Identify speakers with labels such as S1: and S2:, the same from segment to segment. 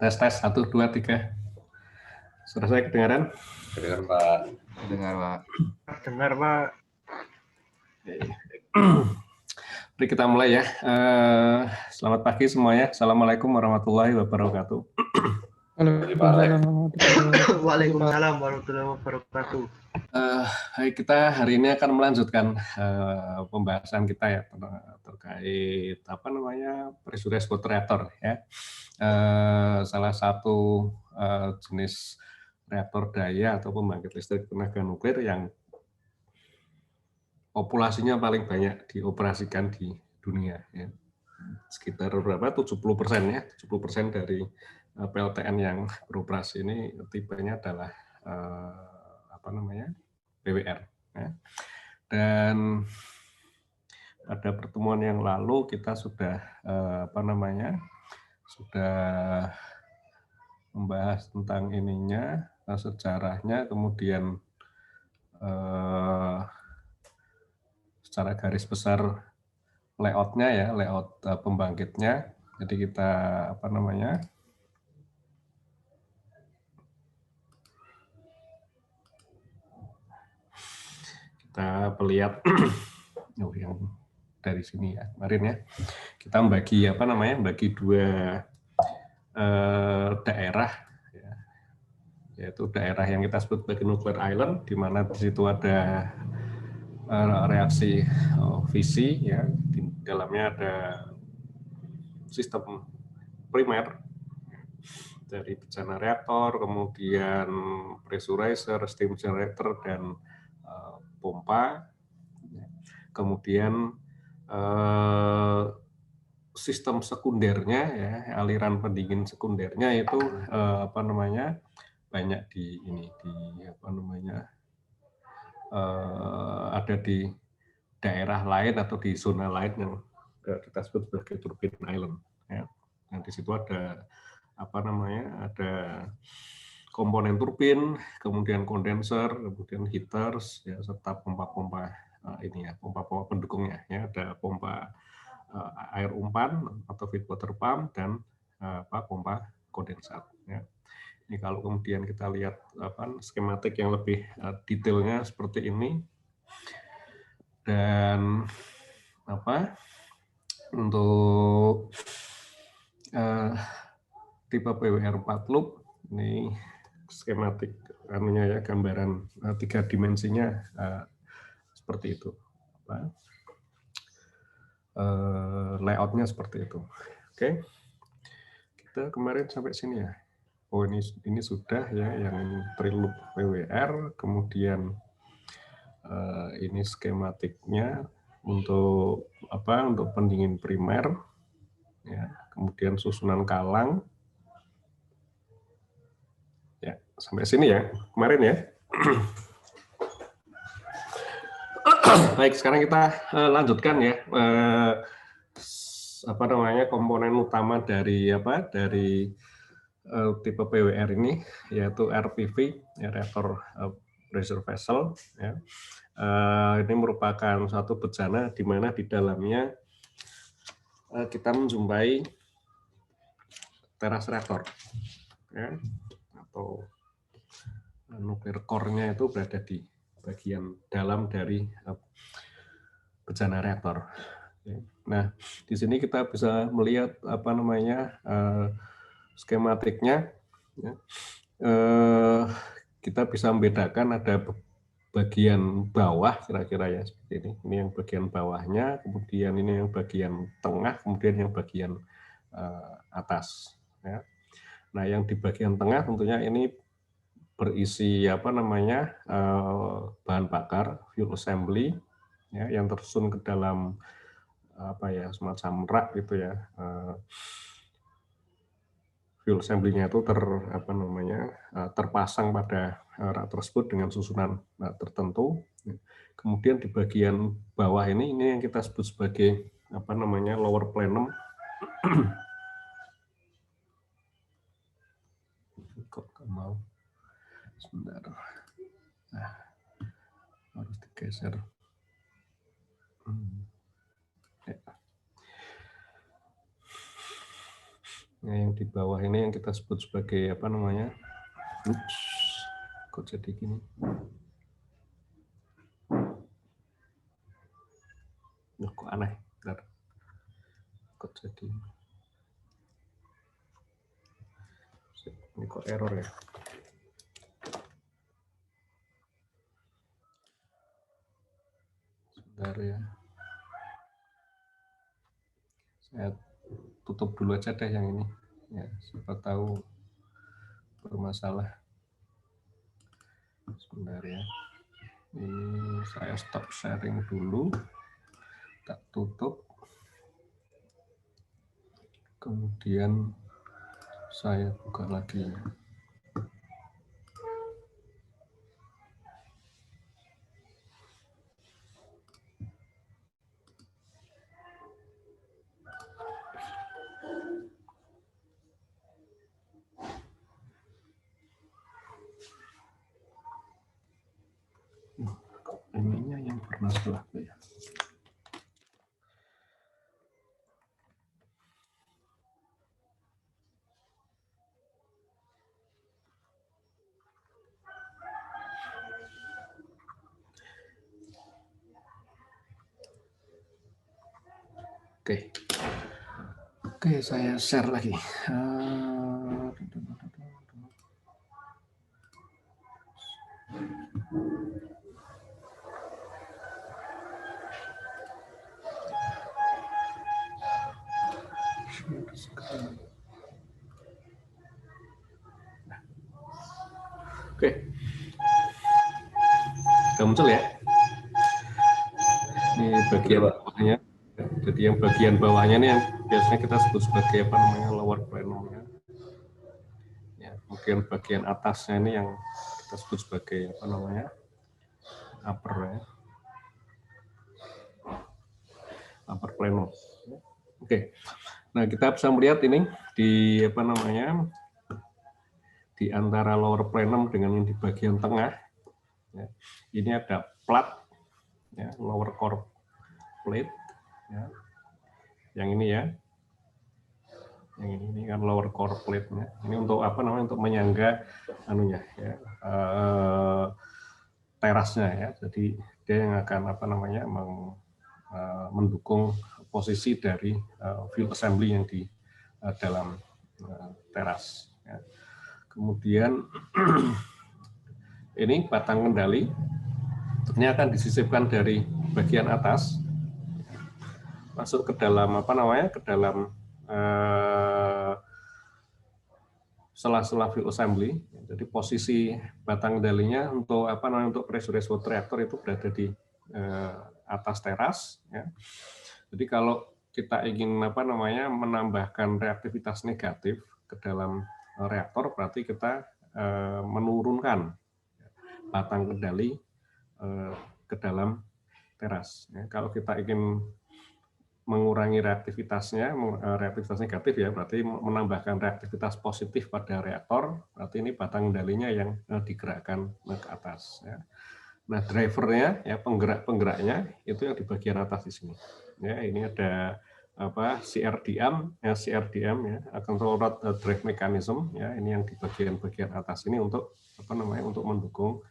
S1: Tes 1, 2, 3. Suara saya kedengaran?
S2: Kedengar Pak.
S3: Dengar Pak.
S4: Dengar Pak.
S1: Mari kita mulai ya. Selamat pagi semuanya. Assalamualaikum warahmatullahi wabarakatuh.
S4: Waalaikumsalam warahmatullahi wabarakatuh.
S1: Hai, kita hari ini akan melanjutkan pembahasan kita ya terkait pressure response reactor ya. Salah satu jenis reaktor daya atau pembangkit listrik tenaga nuklir yang populasinya paling banyak dioperasikan di dunia ya. Sekitar berapa 70% ya, 70% dari PLTN yang beroperasi ini tipenya adalah PWR ya. Dan pada pertemuan yang lalu kita sudah sudah membahas tentang ininya, sejarahnya, kemudian secara garis besar layoutnya ya, layout pembangkitnya. Jadi kita kita lihat yang dari sini ya kemarin ya, kita bagi dua daerah ya, yaitu daerah yang kita sebut sebagai nuclear island, di mana di situ ada reaksi fisi ya, di dalamnya ada sistem primer dari bejana reaktor, kemudian pressurizer, steam generator, dan pompa. Kemudian sistem sekundernya ya, aliran pendingin sekundernya itu banyak ada di daerah lain atau di zona lain yang kita sebut sebagai turbine island ya. Nah, di situ ada ada komponen turbin, kemudian kondenser, kemudian heaters ya, serta pompa-pompa pompa-pompa pendukungnya ya. Ada pompa air umpan atau feed water pump dan pompa kondensat ya. Ini kalau kemudian kita lihat skematik yang lebih detailnya seperti ini. Dan untuk tipe PWR 4 loop ini skematik ya, gambaran 3 dimensinya seperti itu. Layoutnya seperti itu. Oke. Kita kemarin sampai sini ya. Oh, ini sudah ya yang tri-loop PWR, kemudian ini skematiknya untuk untuk pendingin primer ya, kemudian susunan kalang ya, sampai sini ya kemarin ya. Baik, sekarang kita lanjutkan ya komponen utama dari tipe PWR ini, yaitu RPV ya, reaktor pressure vessel ya. Ini merupakan suatu bejana di mana di dalamnya kita menjumpai teras reaktor ya, atau nuklir core-nya itu berada di bagian dalam dari bejana reaktor. Nah, di sini kita bisa melihat skematiknya ya. Kita bisa membedakan ada bagian bawah kira-kira ya seperti ini. Ini yang bagian bawahnya, kemudian ini yang bagian tengah, kemudian yang bagian atas ya. Nah, yang di bagian tengah tentunya ini berisi bahan bakar fuel assembly ya, yang tersusun ke dalam semacam rak gitu ya. Fuel assembly-nya itu terpasang pada rak tersebut dengan susunan tertentu. Kemudian di bagian bawah ini yang kita sebut sebagai lower plenum. Kok mau sebentar. Nah, harus digeser. Ya. Nah, yang di bawah ini yang kita sebut sebagai apa namanya? Ups, kok jadi gini? Loh, kok aneh? Bentar. Kok jadi? Ini kok error ya? Sebentar ya. Saya tutup dulu aja deh yang ini. Ya, siapa tahu bermasalah. Sebentar ya. Ini saya stop sharing dulu. Tak tutup. Kemudian saya buka lagi. Ininya yang bermasalah ya. Oke, saya share lagi. Oke, sudah muncul ya. Ini bagian bawahnya. Jadi yang bagian bawahnya ini yang biasanya kita sebut sebagai apa namanya lower plenum ya. Ya, kemudian bagian atasnya ini yang kita sebut sebagai apa namanya upper ya. Upper plenum. Oke. Nah, kita bisa melihat ini di apa namanya di antara lower plenum dengan yang di bagian tengah. Ya, ini ada plat, ya, lower core plate. Ya. Yang ini ya. Yang ini kan lower core plate-nya. Ini untuk apa namanya untuk menyangga anunya ya. Terasnya ya. Jadi dia yang akan apa namanya mendukung posisi dari field assembly yang di dalam teras. Ya. Kemudian ini batang kendali ini akan disisipkan dari bagian atas masuk ke dalam apa namanya ke dalam sela-sela field assembly. Jadi posisi batang kendalinya untuk apa namanya untuk pressurized water reactor itu berada di atas teras. Ya. Jadi kalau kita ingin apa namanya menambahkan reaktivitas negatif ke dalam reaktor, berarti kita menurunkan batang kendali ke dalam teras. Ya, kalau kita ingin mengurangi reaktivitasnya, reaktivitas negatif ya, berarti menambahkan reaktivitas positif pada reaktor, berarti ini batang kendalinya yang digerakkan ke atas. Ya. Nah, drivernya, ya penggeraknya itu yang di bagian atas di sini. Ya, ini ada apa CRDM, ya CRDM ya, control rod drive mechanism, ya ini yang di bagian atas ini untuk apa namanya untuk mendukung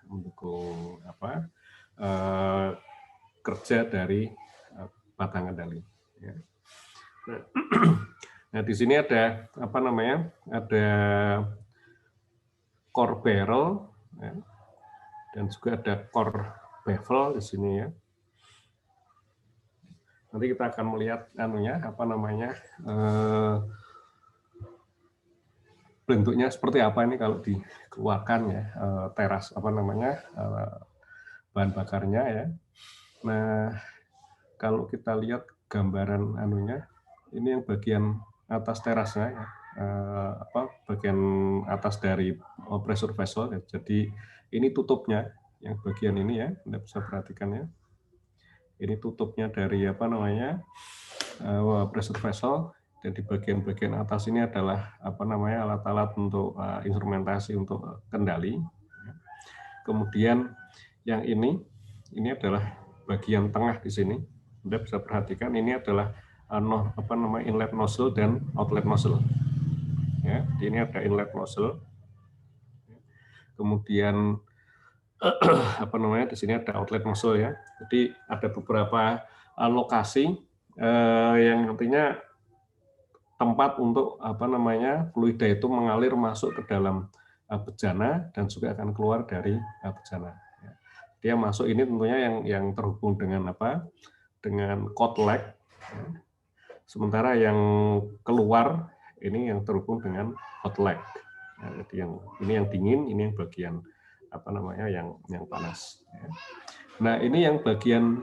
S1: mendukung apa kerja dari batang kendali. Ya. Nah, di sini ada apa namanya? Ada core barrel ya, dan juga ada core bevel di sini ya. Nanti kita akan melihat anunya apa namanya bentuknya seperti apa ini kalau dikeluarkan ya teras apa namanya bahan bakarnya ya. Nah, kalau kita lihat gambaran anunya, ini yang bagian atas terasnya ya, bagian atas dari pressure vessel ya. Jadi ini tutupnya yang bagian ini ya, Anda bisa perhatikan ya. Ini tutupnya dari apa namanya pressure vessel, dan di bagian atas ini adalah apa namanya alat-alat untuk instrumentasi untuk kendali. Kemudian yang ini adalah bagian tengah di sini. Anda bisa perhatikan ini adalah inlet nozzle dan outlet nozzle. Ya, jadi ini ada inlet nozzle. Kemudian di sini ada outlet nozzle ya. Jadi ada beberapa lokasi yang nantinya tempat untuk fluida itu mengalir masuk ke dalam bejana dan juga akan keluar dari bejana. Dia masuk ini tentunya yang terhubung dengan dengan outlet. Sementara yang keluar ini yang terhubung dengan outlet. Jadi ini yang dingin, ini yang bagian yang panas. Nah ini yang bagian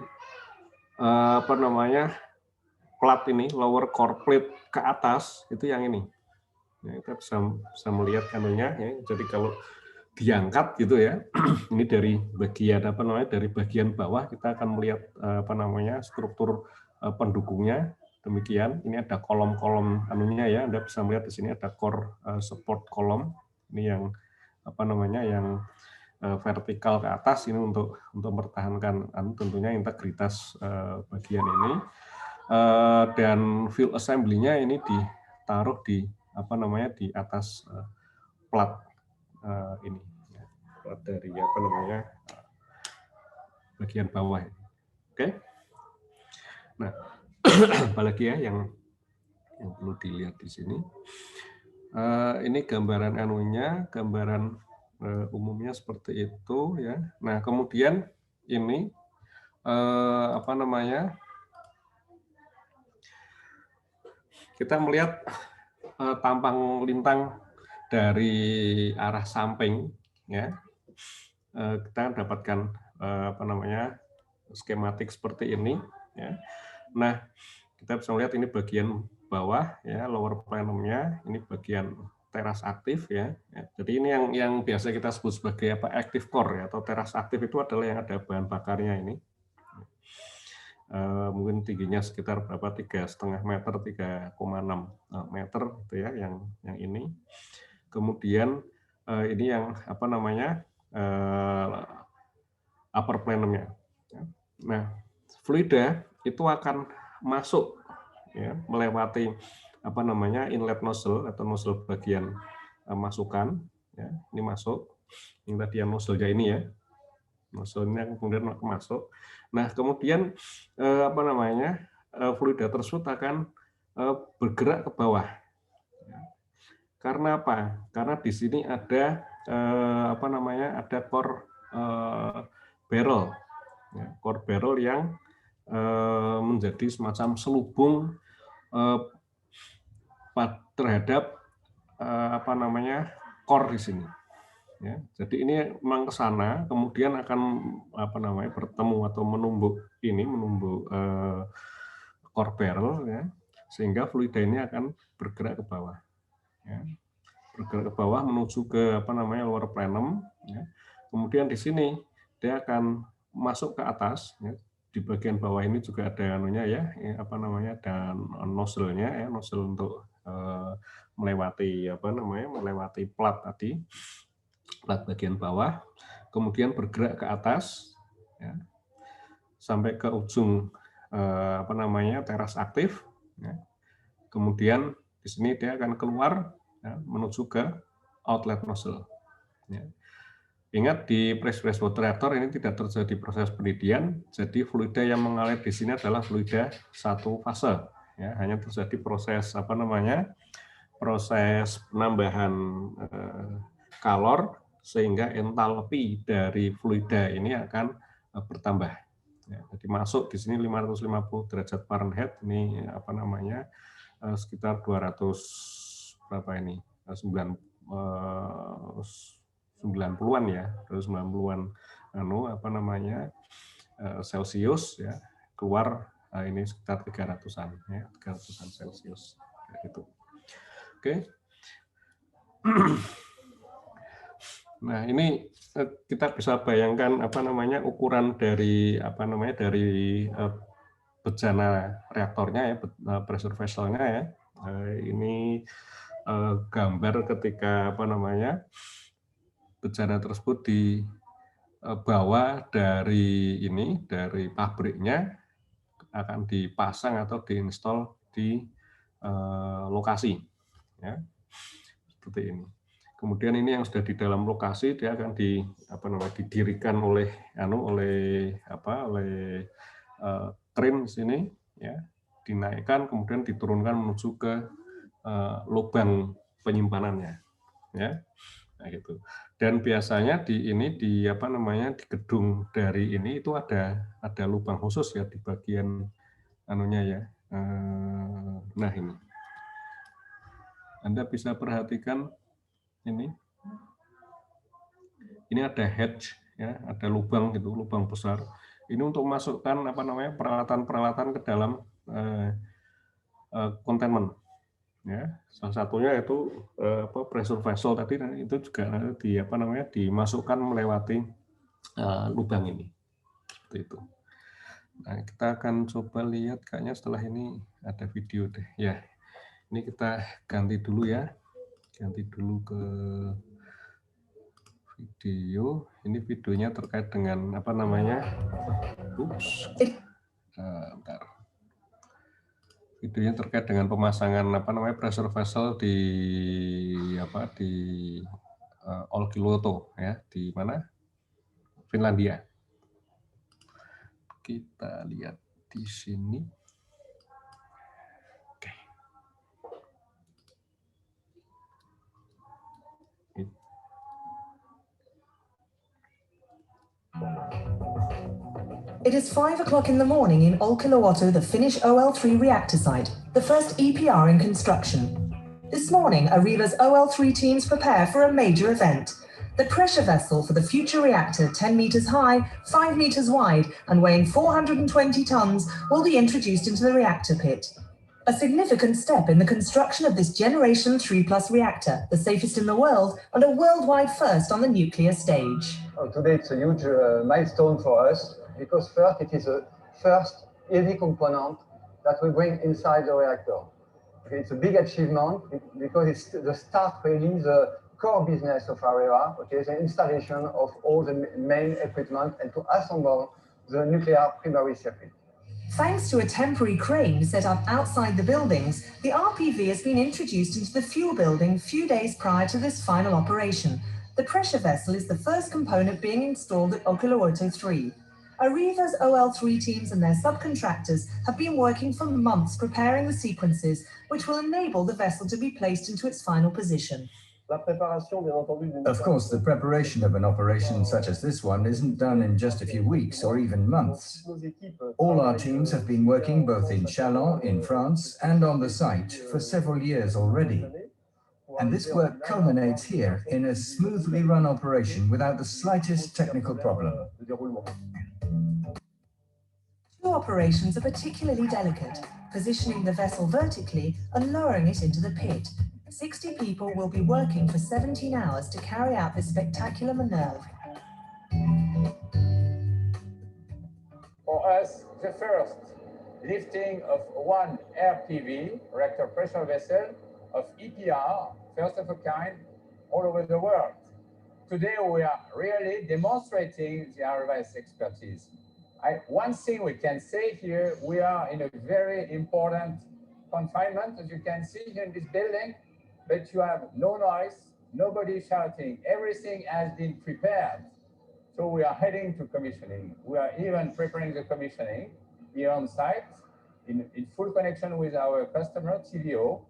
S1: plat ini, lower core plate ke atas itu yang ini. Ya, kita bisa melihat kanunya ya. Jadi kalau diangkat gitu ya, ini dari bagian dari bagian bawah kita akan melihat struktur pendukungnya. Demikian, ini ada kolom-kolom anunya ya. Anda bisa melihat di sini ada core support column. Ini yang yang vertikal ke atas ini untuk mempertahankan tentunya integritas bagian ini. Dan field assembly-nya ini ditaruh di di atas plat ini, plat dari bagian bawah. Oke. Nah, apalagi ya yang perlu dilihat di sini. Ini gambaran anunya, gambaran umumnya seperti itu ya. Nah, kemudian ini kita melihat tampang lintang dari arah samping ya. Kita dapatkan skematik seperti ini ya. Nah, kita bisa melihat ini bagian bawah ya, lower plenumnya, ini bagian teras aktif ya. Jadi ini yang biasa kita sebut sebagai active core ya, atau teras aktif itu adalah yang ada bahan bakarnya ini. Mungkin tingginya sekitar berapa, 3,5 meter, 3,6 meter gitu ya, yang ini. Kemudian ini yang upper plenumnya. Nah, fluida itu akan masuk ya, melewati inlet nozzle atau nozzle bagian masukan ya, ini masuk. Ini tadi yang nozzle-nya ini ya. Nozzle-nya kemudian masuk. Nah, kemudian fluida tersebut akan bergerak ke bawah. Karena apa? Karena di sini ada ada core barrel. Ya, core barrel yang menjadi semacam selubung terhadap core di sini. Ya, jadi ini memang ke sana, kemudian akan bertemu atau menumbuk core barrel ya, sehingga fluida ini akan bergerak ke bawah. Ya, bergerak ke bawah menuju ke lower plenum. Ya. Kemudian di sini dia akan masuk ke atas. Ya. Di bagian bawah ini juga ada anunya ya, dan nozzle-nya ya, nozzle untuk melewati melewati plat tadi. Plat bagian bawah, kemudian bergerak ke atas ya, sampai ke ujung teras aktif ya. Kemudian di sini dia akan keluar ya, menuju ke outlet nozzle ya. Ingat, di press water reactor ini tidak terjadi proses pendidihan, jadi fluida yang mengalir di sini adalah fluida satu fase ya, hanya terjadi proses proses penambahan kalor sehingga entalpi dari fluida ini akan bertambah. Ya, jadi masuk di sini 550 derajat Fahrenheit, ini sekitar 200 berapa ini? 90-an ya, 90-an Celsius ya, keluar ini sekitar 300-an ya, 300-an Celsius gitu. Oke. Nah, ini kita bisa bayangkan ukuran dari dari bejana reaktornya ya, pressure vessel-nya ya. Ini gambar ketika bejana tersebut dibawa dari pabriknya, akan dipasang atau diinstal di lokasi, ya, seperti ini. Kemudian ini yang sudah di dalam lokasi dia akan didirikan oleh kren sini, ya, dinaikkan kemudian diturunkan menuju ke lubang penyimpanannya, ya. Nah, gitu. Dan biasanya di gedung dari ini itu ada lubang khusus ya di bagian anunya ya. Nah, ini Anda bisa perhatikan ini ada hatch ya, ada lubang gitu, lubang besar. Ini untuk masukkan peralatan-peralatan ke dalam containment. Ya, salah satunya itu pressure vessel tadi itu juga dimasukkan melewati lubang ini, seperti itu. Nah, kita akan coba lihat kayaknya setelah ini ada video deh. Ya, ini kita ganti dulu ya, ganti dulu ke video. Ini videonya terkait dengan bentar. Videonya terkait dengan pemasangan pressure vessel di Olkiluoto ya, di mana? Finlandia. Kita lihat di sini. Oke.
S2: It is 5 o'clock in the morning in Olkiluoto, the Finnish OL3 reactor site, the first EPR in construction. This morning, Arriva's OL3 teams prepare for a major event. The pressure vessel for the future reactor, 10 meters high, 5 meters wide, and weighing 420 tons, will be introduced into the reactor pit. A significant step in the construction of this Generation 3+ reactor, the safest in the world, and a worldwide first on the nuclear stage.
S3: Today it's a huge milestone for us, because first it is the first heavy component that we bring inside the reactor. Okay, it's a big achievement because it's the start, really, the core business of Arriva, okay, the installation of all the main equipment and to assemble the nuclear primary circuit.
S2: Thanks to a temporary crane set up outside the buildings, the RPV has been introduced into the fuel building few days prior to this final operation. The pressure vessel is the first component being installed at Olkiluoto 3. Arriva's OL3 teams and their subcontractors have been working for months preparing the sequences which will enable the vessel to be placed into its final position.
S5: Of course, the preparation of an operation such as this one isn't done in just a few weeks or even months. All our teams have been working both in Châlons, in France, and on the site for several years already. And this work culminates here in a smoothly run operation without the slightest technical problem.
S2: Two operations are particularly delicate, positioning the vessel vertically and lowering it into the pit. 60 people will be working for 17 hours to carry out this spectacular maneuver.
S6: For us, the first lifting of one RPV, reactor pressure vessel, of EPR, first of a kind, all over the world. Today we are really demonstrating the Arriva's expertise. One thing we can say here, we are in a very important confinement, as you can see here in this building, but you have no noise, nobody shouting, everything has been prepared. So we are heading to commissioning. We are even preparing the commissioning here on site in full connection with our customer, TVO.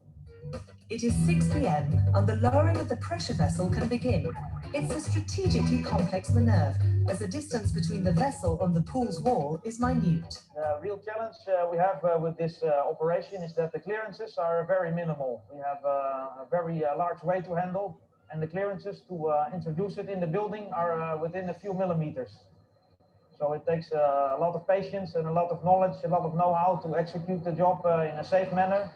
S2: It is 6 p.m. and the lowering of the pressure vessel can begin. It's a strategically complex maneuver, as the distance between the vessel and the pool's wall is minute.
S7: The real challenge we have with this operation is that the clearances are very minimal. We have a very large weight to handle, and the clearances to introduce it in the building are within a few millimeters. So it takes a lot of patience and a lot of knowledge, a lot of know-how to execute the job in a safe manner.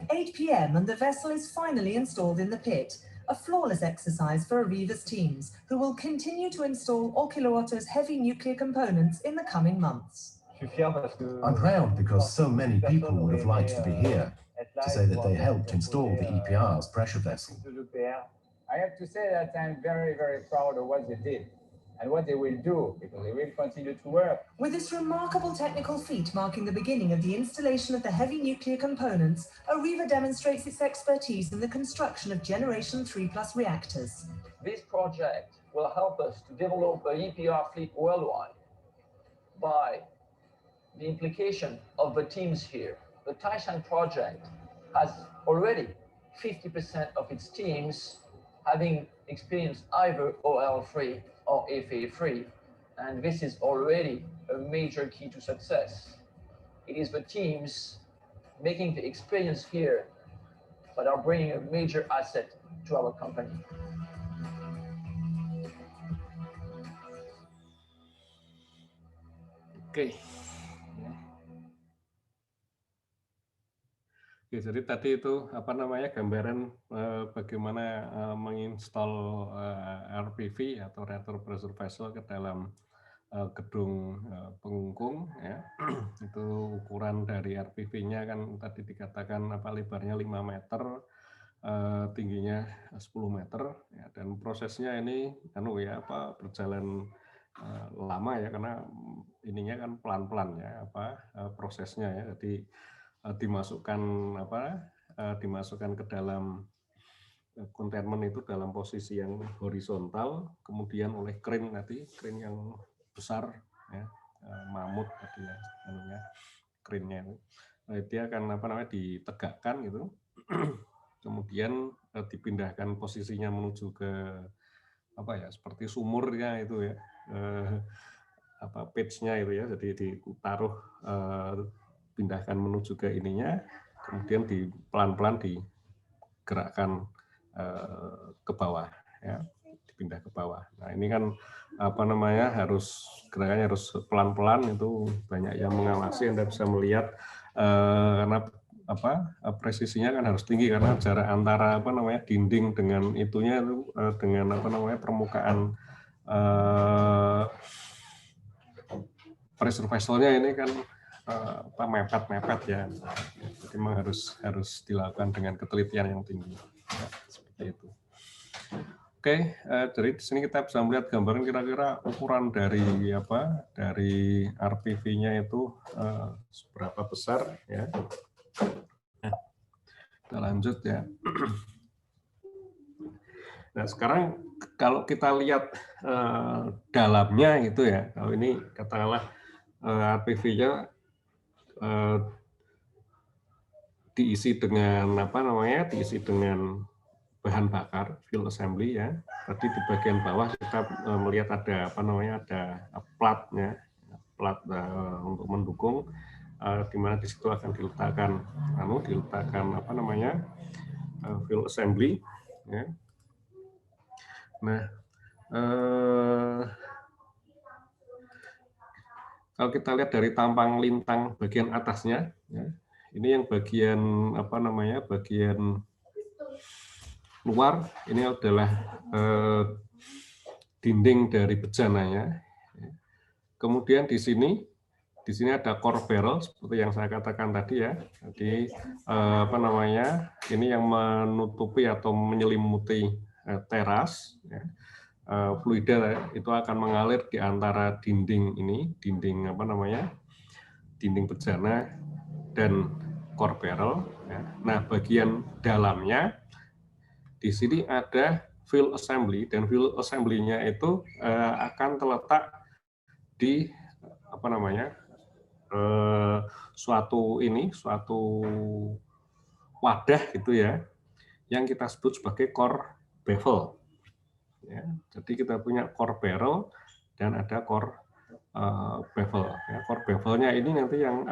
S2: 8 p.m. and the vessel is finally installed in the pit, a flawless exercise for Arriva's teams, who will continue to install Olkiluoto's heavy nuclear components in the coming months.
S5: I'm proud because so many people would have liked to be here to say that they helped install the EPR's pressure vessel.
S6: I have to say that I'm very, very proud of what they did. and what they will do, because they will continue to work.
S2: With this remarkable technical feat marking the beginning of the installation of the heavy nuclear components, AREVA demonstrates its expertise in the construction of Generation 3+ reactors.
S8: This project will help us to develop an EPR fleet worldwide by the implication of the teams here. The Taishan project has already 50% of its teams having experienced either OL3 or FA3, and this is already a major key to success. It is the teams making the experience here that are bringing a major asset to our company.
S1: Oke. Oke, jadi tadi itu apa namanya gambaran bagaimana menginstal RPV atau reactor pressure vessel ke dalam gedung pengungkung ya. Itu ukuran dari RPV-nya kan tadi dikatakan apa lebarnya 5 meter, tingginya 10 meter ya, dan prosesnya ini berjalan lama ya, karena ininya kan pelan-pelan ya prosesnya ya. Jadi dimasukkan ke dalam containment itu dalam posisi yang horizontal, kemudian oleh crane yang besar ya, mamut tadi ya crane-nya itu. Dia akan ditegakkan gitu. Kemudian dipindahkan posisinya menuju ke seperti sumurnya itu ya, pitch-nya itu ya, jadi ditaruh pindahkan menuju ke ininya, kemudian pelan-pelan digerakkan ke bawah ya, dipindah ke bawah. Nah ini kan gerakannya harus pelan-pelan, itu banyak yang mengawasi. Anda bisa melihat karena presisinya kan harus tinggi, karena jarak antara dinding dengan itunya itu dengan permukaan pressure vessel-nya ini kan mepet ya, jadi memang harus dilakukan dengan ketelitian yang tinggi ya, seperti itu. Oke, dari sini kita bisa melihat gambaran kira-kira ukuran dari RPV-nya itu seberapa besar ya. Kita lanjut ya. Nah sekarang kalau kita lihat dalamnya gitu ya, kalau ini katakanlah RPV-nya diisi dengan bahan bakar, fuel assembly ya. Tadi di bagian bawah kita melihat ada platnya, plat untuk mendukung, di mana di situ akan diletakkan fuel assembly ya. Nah kalau kita lihat dari tampang lintang bagian atasnya ya, ini yang bagian bagian luar ini adalah dinding dari bejananya. Kemudian di sini ada core barrel seperti yang saya katakan tadi ya. Jadi ini yang menutupi atau menyelimuti teras ya. Fluida itu akan mengalir di antara dinding bejana dan core barrel ya. Nah bagian dalamnya di sini ada fuel assembly, dan fuel assembly-nya itu akan terletak di suatu wadah gitu ya, yang kita sebut sebagai core bevel. Ya, jadi kita punya core barrel dan ada core bevel. Ya, core bevelnya ini nanti yang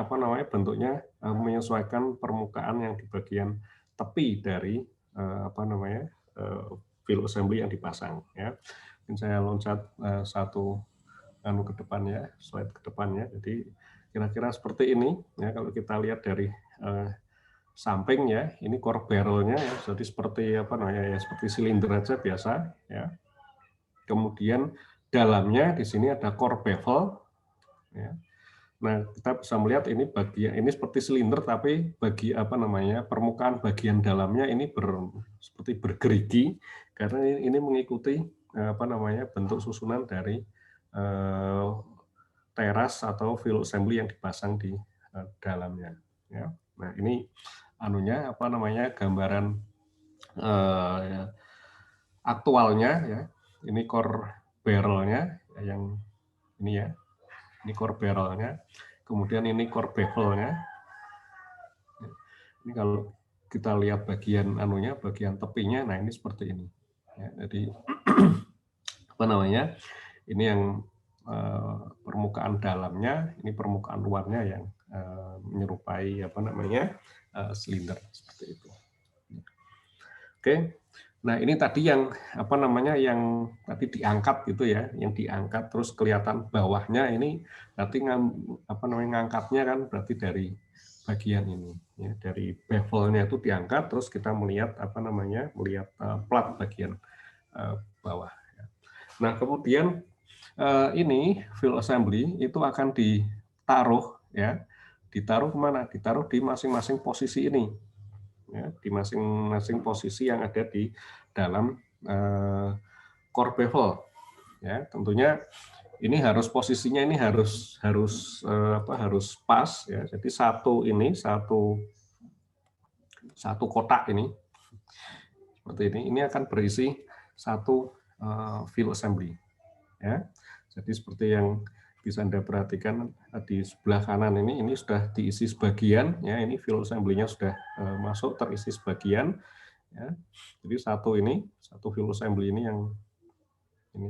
S1: bentuknya menyesuaikan permukaan yang di bagian tepi dari fuel assembly yang dipasang. Ya, mungkin saya loncat satu ke depan ya, slide ke depannya. Jadi kira-kira seperti ini ya, kalau kita lihat dari samping ya, ini core barrelnya ya, jadi seperti seperti silinder aja biasa ya. Kemudian dalamnya di sini ada core bevel ya. Nah kita bisa melihat ini ini seperti silinder, tapi permukaan bagian dalamnya ini seperti bergerigi, karena ini mengikuti bentuk susunan dari teras atau field assembly yang dipasang di dalamnya. Ya. Nah ini gambaran aktualnya ya. Ini core barrelnya yang ini ya. Ini core barrelnya. Kemudian ini core bevelnya. Ini kalau kita lihat bagian bagian tepinya, nah ini seperti ini. Ya, jadi ini yang permukaan dalamnya, ini permukaan luarnya yang menyerupai silinder seperti itu. Oke, nah ini tadi yang yang tadi diangkat gitu ya, yang diangkat terus kelihatan bawahnya ini nanti ngangkatnya kan berarti dari bagian ini ya, dari bevelnya itu diangkat terus kita melihat melihat plat bagian bawah. Nah kemudian ini field assembly itu akan ditaruh ya, ditaruh kemana? Ditaruh di masing-masing posisi ini ya, di masing-masing posisi yang ada di dalam core bevel ya. Tentunya ini posisinya ini harus pas ya. Jadi satu kotak ini seperti ini akan berisi satu field assembly ya. Jadi seperti yang bisa Anda perhatikan di sebelah kanan ini sudah diisi sebagian ya, ini field assembly-nya sudah masuk terisi sebagian ya. Jadi satu field assembly ini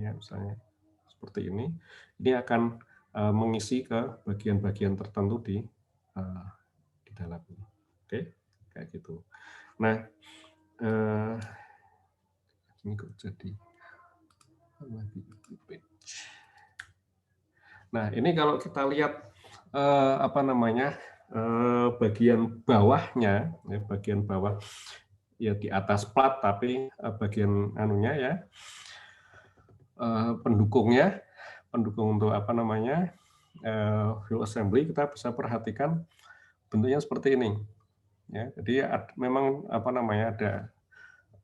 S1: ya misalnya seperti ini akan mengisi ke bagian-bagian tertentu di dalam ini. Oke, kayak gitu. Nah, ini kok jadi nah, ini kalau kita lihat bagian bawahnya, ya, bagian bawah ya di atas plat tapi bagian pendukung untuk field assembly kita bisa perhatikan bentuknya seperti ini. Ya, jadi memang ada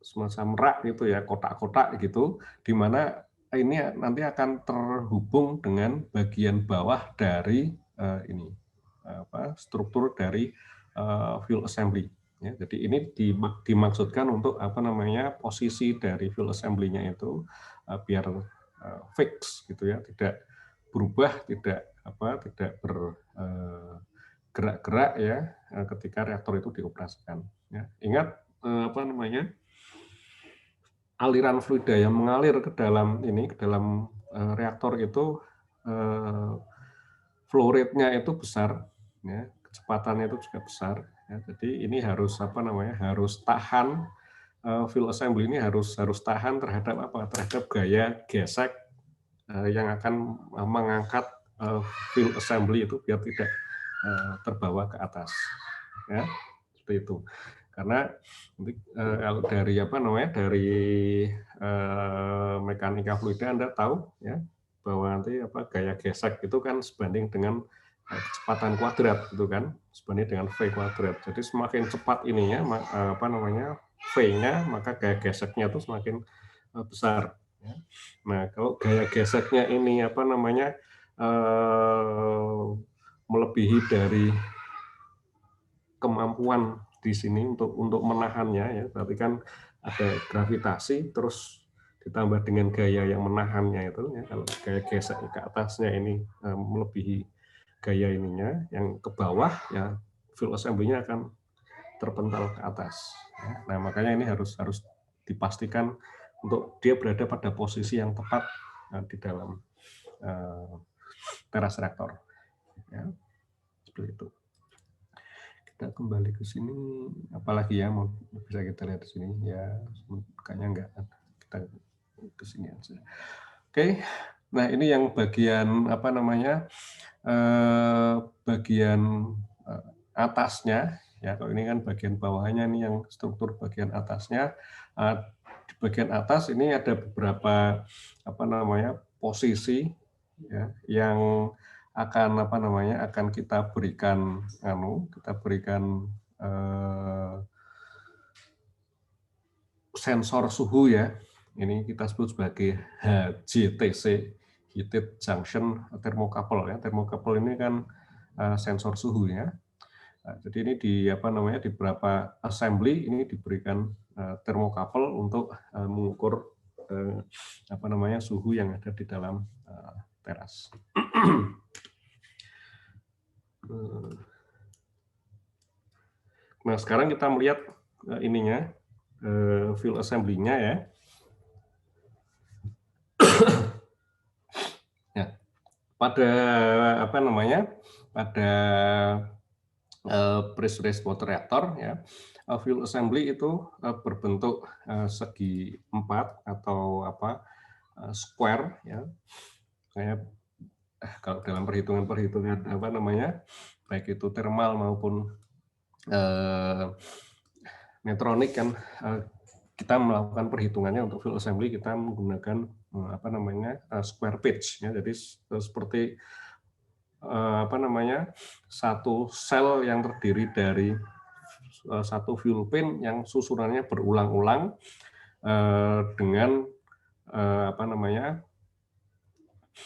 S1: semacam rak gitu ya, kotak-kotak gitu, di mana ini nanti akan terhubung dengan bagian bawah dari struktur dari field assembly. Ya, jadi ini dimaksudkan untuk posisi dari field assembly-nya itu biar fix gitu ya, tidak berubah, tidak bergerak-gerak ya ketika reaktor itu dioperasikan. Ya, ingat aliran fluida yang mengalir ke dalam reaktor itu flow rate-nya itu besar ya, kecepatannya itu juga besar ya. Jadi ini harus harus tahan, field assembly ini harus tahan terhadap terhadap gaya gesek yang akan mengangkat field assembly itu biar tidak terbawa ke atas ya, seperti itu. Karena kalau dari dari mekanika fluida Anda tahu ya bahwa nanti gaya gesek itu kan sebanding dengan kecepatan kuadrat gitu kan, sebanding dengan V kuadrat. Jadi semakin cepat ininya V-nya, maka gaya geseknya itu semakin besar ya. Nah, kalau gaya geseknya ini melebihi dari kemampuan di sini untuk menahannya ya, berarti kan ada gravitasi terus ditambah dengan gaya yang menahannya itu ya. Kalau gaya gesek ke atasnya ini melebihi gaya ininya, yang ke bawah ya field assembly-nya akan terpental ke atas ya. Nah, makanya ini harus dipastikan untuk dia berada pada posisi yang tepat di dalam teras reaktor ya, seperti itu. Kita kembali ke sini, apalagi ya mau bisa kita lihat di sini ya, kayaknya enggak, kita ke sini aja. Oke, nah ini yang bagian bagian atasnya ya. Kalau ini kan bagian bawahnya, ini yang struktur bagian atasnya. Di bagian atas ini ada beberapa posisi ya, yang akan akan kita berikan sensor suhu ya. Ini kita sebut sebagai HJTC, Heated Junction Thermocouple. Ya. Thermocouple ini kan sensor suhu ya. Nah, jadi ini di di beberapa assembly ini diberikan thermocouple untuk mengukur suhu yang ada di dalam teras. Nah, sekarang kita melihat ininya, field assembly-nya ya. Ya. Pada pada pressurized water reactor ya, fuel assembly itu berbentuk segi 4 atau square ya. Kayak kalau dalam perhitungan baik itu thermal maupun metronik kan kita melakukan perhitungannya untuk fuel assembly, kita menggunakan square pitch ya. Jadi seperti satu sel yang terdiri dari satu fuel pin yang susunannya berulang-ulang dengan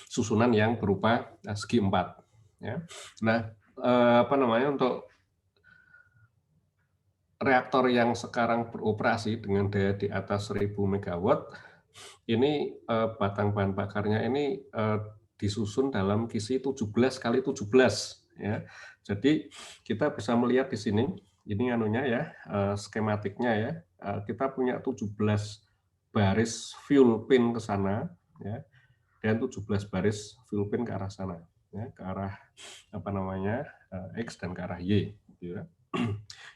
S1: susunan yang berupa segi 4 ya. Nah, untuk reaktor yang sekarang beroperasi dengan daya di atas 1000 MW ini batang bahan bakarnya ini disusun dalam kisi 17 kali 17 ya. Jadi kita bisa melihat di sini ini skematiknya ya. Kita punya 17 baris fuel pin ke sana ya, dan 17 baris fuel pin ke arah sana ya, ke arah X dan ke arah Y gitu ya.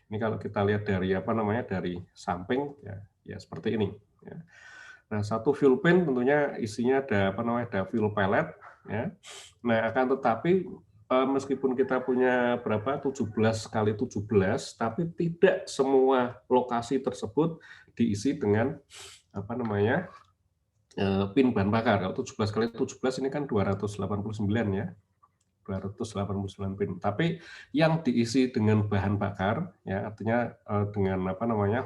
S1: Ini kalau kita lihat dari dari samping ya seperti ini ya. Nah, satu fuel pin tentunya isinya ada ada fuel pellet ya. Nah, akan tetapi meskipun kita punya 17 kali 17, tapi tidak semua lokasi tersebut diisi dengan pin bahan bakar. Kalau 17 kali 17 ini kan 289 ya. 289 pin. Tapi yang diisi dengan bahan bakar ya, artinya dengan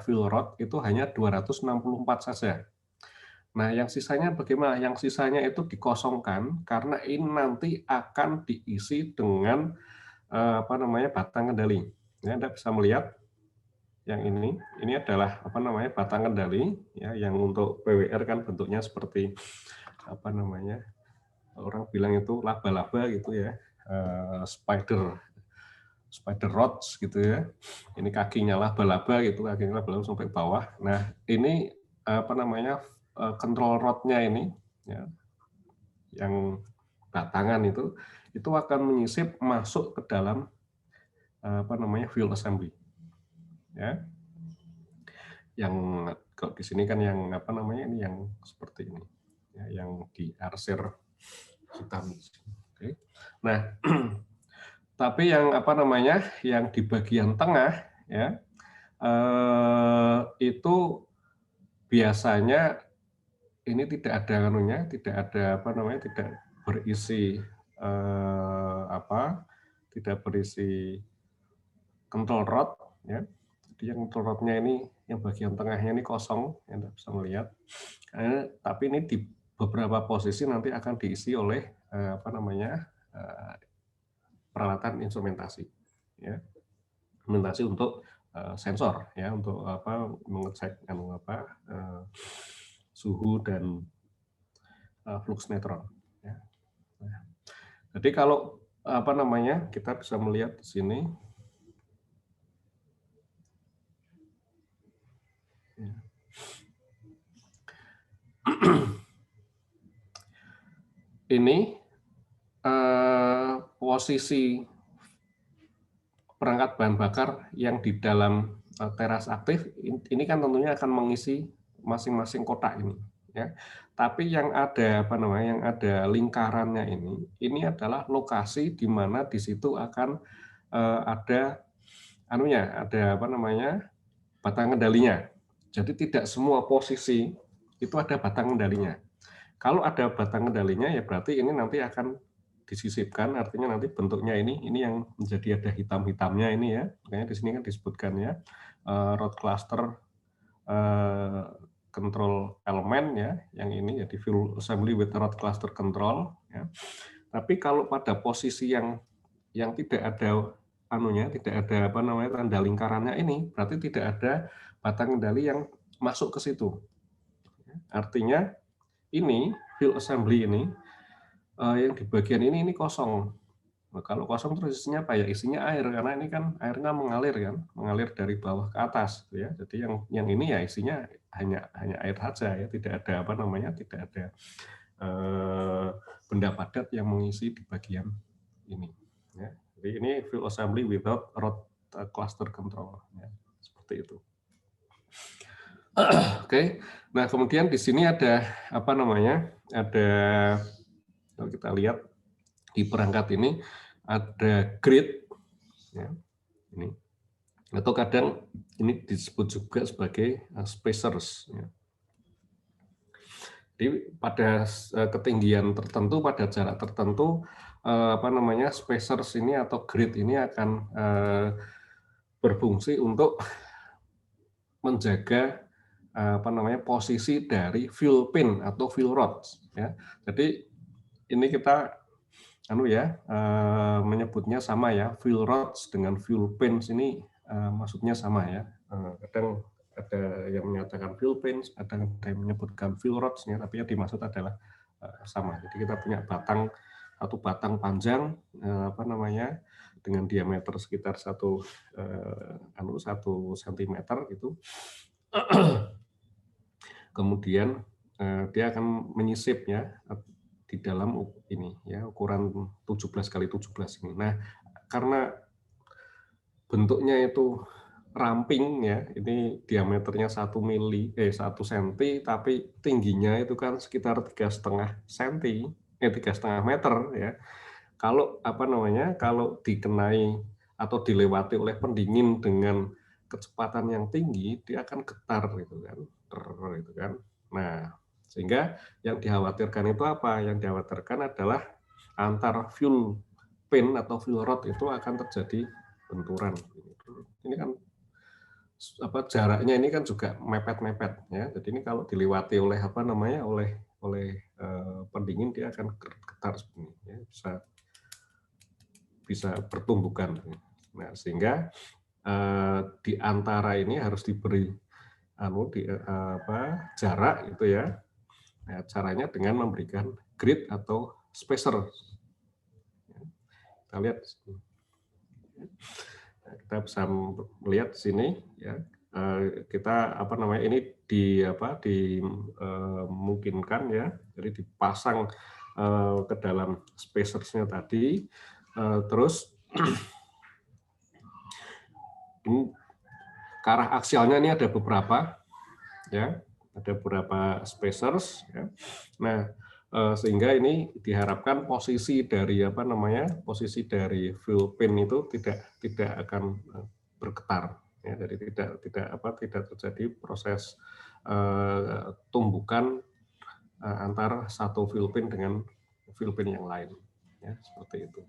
S1: fuel rod itu hanya 264 saja. Nah, yang sisanya bagaimana? Yang sisanya itu dikosongkan karena ini nanti akan diisi dengan batang kendali. Ya, Anda bisa melihat yang ini adalah batang kendali ya, yang untuk PWR kan bentuknya seperti orang bilang itu laba-laba gitu ya, spider rods gitu ya. Ini kakinya laba-laba gitu, kakinya laba-laba sampai bawah. Nah, ini control rod-nya ini ya, yang batangan itu akan menyisip masuk ke dalam fuel assembly ya. Yang kalau di sini kan yang ini yang seperti ini ya, yang diarsir hitam. Oke. Nah, tapi yang yang di bagian tengah ya, itu biasanya ini tidak ada tidak berisi tidak berisi control rod ya. Jadi yang control rodnya ini yang bagian tengahnya ini kosong, Anda bisa melihat. Tapi ini di beberapa posisi nanti akan diisi oleh peralatan instrumentasi ya. Instrumentasi untuk sensor ya, untuk mengecek suhu dan flux neutron ya. Nah, jadi kalau kita bisa melihat di sini ya. Ini posisi perangkat bahan bakar yang di dalam teras aktif ini kan tentunya akan mengisi masing-masing kotak ini ya. Tapi yang ada yang ada lingkarannya ini adalah lokasi di mana di situ akan ada batang kendalinya. Jadi tidak semua posisi itu ada batang kendalinya. Kalau ada batang kendalinya ya berarti ini nanti akan disisipkan, artinya nanti bentuknya ini yang menjadi ada hitam-hitamnya ini ya. Makanya di sini kan disebutkan ya rod cluster control element ya, yang ini jadi fuel assembly with rod cluster control ya. Tapi kalau pada posisi yang tidak ada anunya, tidak ada apa namanya tanda lingkarannya ini, berarti tidak ada batang kendali yang masuk ke situ. Artinya ini fuel assembly ini yang di bagian ini kosong. Nah, kalau kosong terus isinya apa ya? Isinya air, karena ini kan airnya mengalir kan, mengalir dari bawah ke atas ya. Jadi yang ini ya isinya hanya air saja ya, tidak ada apa namanya, tidak ada benda padat yang mengisi di bagian ini ya. Jadi ini fuel assembly without rod cluster control ya. Seperti itu. Oke. Nah, kemudian di sini ada apa namanya? Ada, kalau kita lihat di perangkat ini ada grid ya, ini, atau kadang ini disebut juga sebagai spacers ya. Jadi pada ketinggian tertentu, pada jarak tertentu apa namanya, spacers ini atau grid ini akan berfungsi untuk menjaga apa namanya, posisi dari fuel pin atau fuel rods ya. Jadi ini kita menyebutnya sama ya, fuel rods dengan fuel pins ini maksudnya sama ya. Kadang ada yang menyatakan fuel pins, ada yang menyebutkan fuel rods ya, tapi yang dimaksud adalah sama. Jadi kita punya satu batang panjang apa namanya, dengan diameter sekitar 1 cm gitu. Kemudian dia akan menyisip ya di dalam ini ya, ukuran 17x17 ini. Nah, karena bentuknya itu ramping ya, ini diameternya 1 cm, tapi tingginya itu kan sekitar 3,5 cm, 3,5 meter ya. Kalau apa namanya, kalau dikenai atau dilewati oleh pendingin dengan kecepatan yang tinggi, dia akan getar gitu kan. Nah, sehingga yang dikhawatirkan itu apa? Yang dikhawatirkan adalah antar fuel pin atau fuel rod itu akan terjadi benturan. Ini kan apa, jaraknya ini kan juga mepet-mepet ya. Jadi ini kalau dilewati oleh apa namanya, oleh pendingin, dia akan getar seperti ini ya, bisa bertumbukan. Nah, sehingga di antara ini harus diberi jarak gitu ya. Nah, caranya dengan memberikan grid atau spacer. Kita lihat, kita bisa melihat di sini ya. Kita apa namanya, ini dimungkinkan ya. Jadi dipasang ke dalam spacersnya tadi, terus ini ke arah aksialnya ini ada beberapa ya. Ada beberapa spacers ya. Nah, sehingga ini diharapkan posisi dari apa namanya, posisi dari fuel pin itu tidak akan bergetar ya. Jadi tidak terjadi proses tumbukan antar satu fuel pin dengan fuel pin yang lain ya, seperti itu.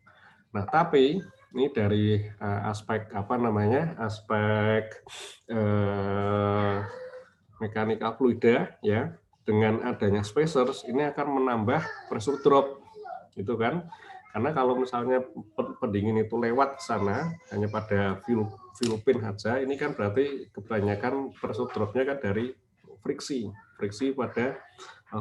S1: Nah, tapi ini dari aspek apa namanya, aspek mekanika fluida ya, dengan adanya spacers ini akan menambah pressure drop gitu kan. Karena kalau misalnya pendingin itu lewat sana hanya pada fuel pin saja, ini kan berarti kebanyakan pressure dropnya kan dari friksi pada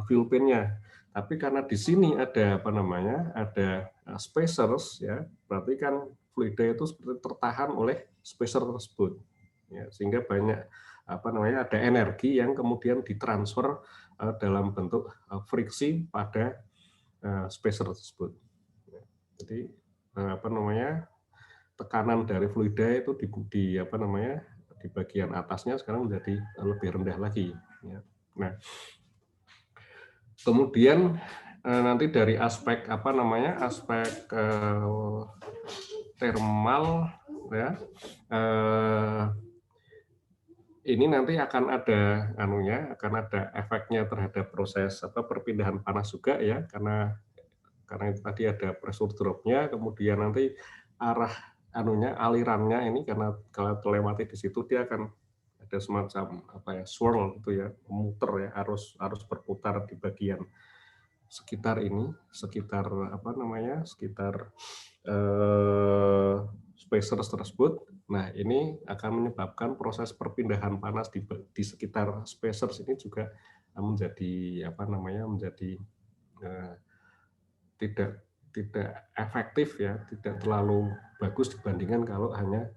S1: fuel pinnya. Tapi karena di sini ada apa namanya, ada spacers ya, berarti kan fluida itu seperti tertahan oleh spacer tersebut ya, sehingga banyak apa namanya, ada energi yang kemudian ditransfer dalam bentuk friksi pada spacer tersebut. Jadi apa namanya, tekanan dari fluida itu di apa namanya, di bagian atasnya sekarang menjadi lebih rendah lagi ya. Nah, kemudian nanti dari aspek apa namanya, aspek thermal ya, ini nanti akan ada akan ada efeknya terhadap proses perpindahan panas juga ya, karena itu tadi ada pressure drop-nya, kemudian nanti arah alirannya ini, karena kalau terlewati di situ dia akan ada semacam apa ya, swirl gitu ya, memutar ya, arus berputar di bagian sekitar ini, sekitar apa namanya, sekitar spacers tersebut. Nah, ini akan menyebabkan proses perpindahan panas di sekitar spacers ini juga menjadi apa namanya, menjadi tidak efektif ya, tidak terlalu bagus dibandingkan kalau hanya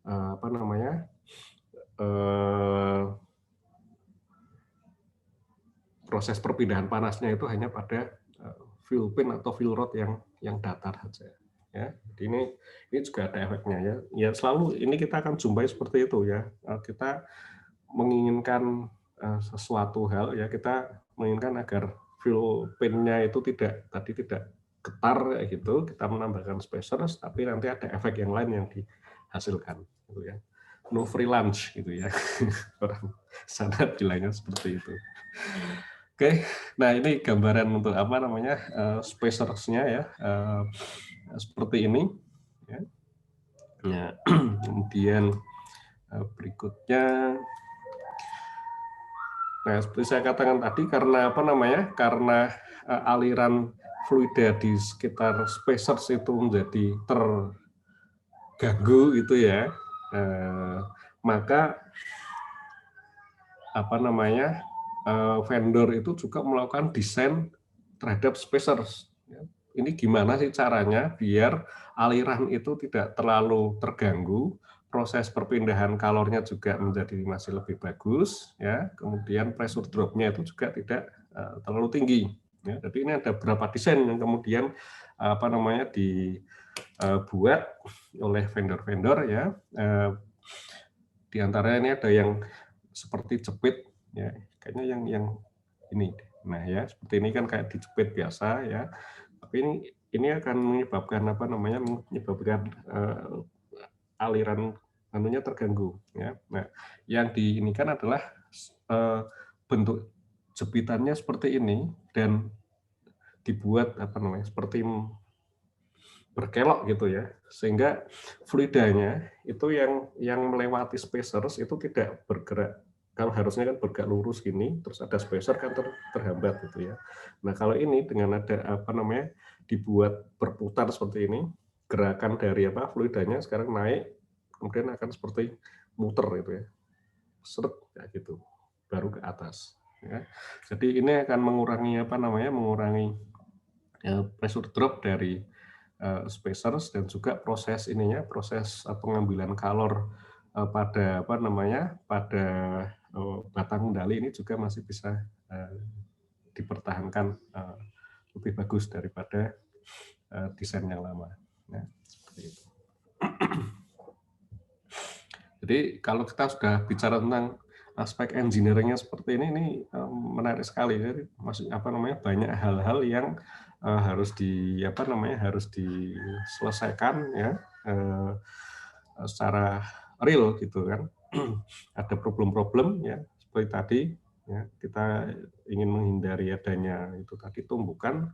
S1: apa namanya, proses perpindahan panasnya itu hanya pada fuel pin atau fuel rod yang datar saja. Ya, jadi ini juga ada efeknya ya. Ya selalu ini kita akan jumpai seperti itu ya. Kita menginginkan sesuatu hal ya, kita menginginkan agar fuel pin-nya itu tidak getar kayak gitu. Kita menambahkan spacers, tapi nanti ada efek yang lain yang dihasilkan, gitu ya. No free lunch gitu ya. Orang sana bilangnya seperti itu. Oke, nah ini gambaran untuk apa namanya spacers-nya ya, seperti ini. Ya. Nah, kemudian berikutnya, nah seperti saya katakan tadi, karena apa namanya, karena aliran fluida di sekitar spacers itu menjadi terganggu gitu ya, maka apa namanya, vendor itu juga melakukan desain terhadap spacers. Ini gimana sih caranya biar aliran itu tidak terlalu terganggu, proses perpindahan kalornya juga menjadi masih lebih bagus, ya. Kemudian pressure drop-nya itu juga tidak terlalu tinggi. Ya, jadi ini ada beberapa desain yang kemudian apa namanya dibuat oleh vendor-vendor ya. Di antaranya ini ada yang seperti jepit, ya, kayaknya yang ini. Nah ya, seperti ini kan kayak dijepit biasa ya. Tapi ini akan menyebabkan apa namanya, menyebabkan aliran anunya terganggu. Ya. Nah, yang diinikan adalah bentuk jepitannya seperti ini dan dibuat apa namanya, seperti berkelok gitu ya, sehingga fluidanya itu yang melewati spacers itu tidak bergerak. Kalau harusnya kan bergerak lurus gini, terus ada spacer kan terhambat gitu ya. Nah kalau ini dengan ada apa namanya dibuat berputar seperti ini, gerakan dari apa fluidanya sekarang naik, kemudian akan seperti muter gitu ya, seret kayak gitu, baru ke atas. Ya. Jadi ini akan mengurangi apa namanya, mengurangi pressure drop dari spacers dan juga proses ininya, proses pengambilan kalor pada apa namanya, pada batang kendali ini juga masih bisa dipertahankan lebih bagus daripada desain yang lama. Nah, seperti itu. Jadi kalau kita sudah bicara tentang aspek engineering-nya seperti ini menarik sekali. Jadi maksudnya apa namanya, banyak hal-hal yang harus diselesaikan ya secara real gitu kan. Ada problem-problem ya seperti tadi ya, kita ingin menghindari adanya itu tadi tumbukan,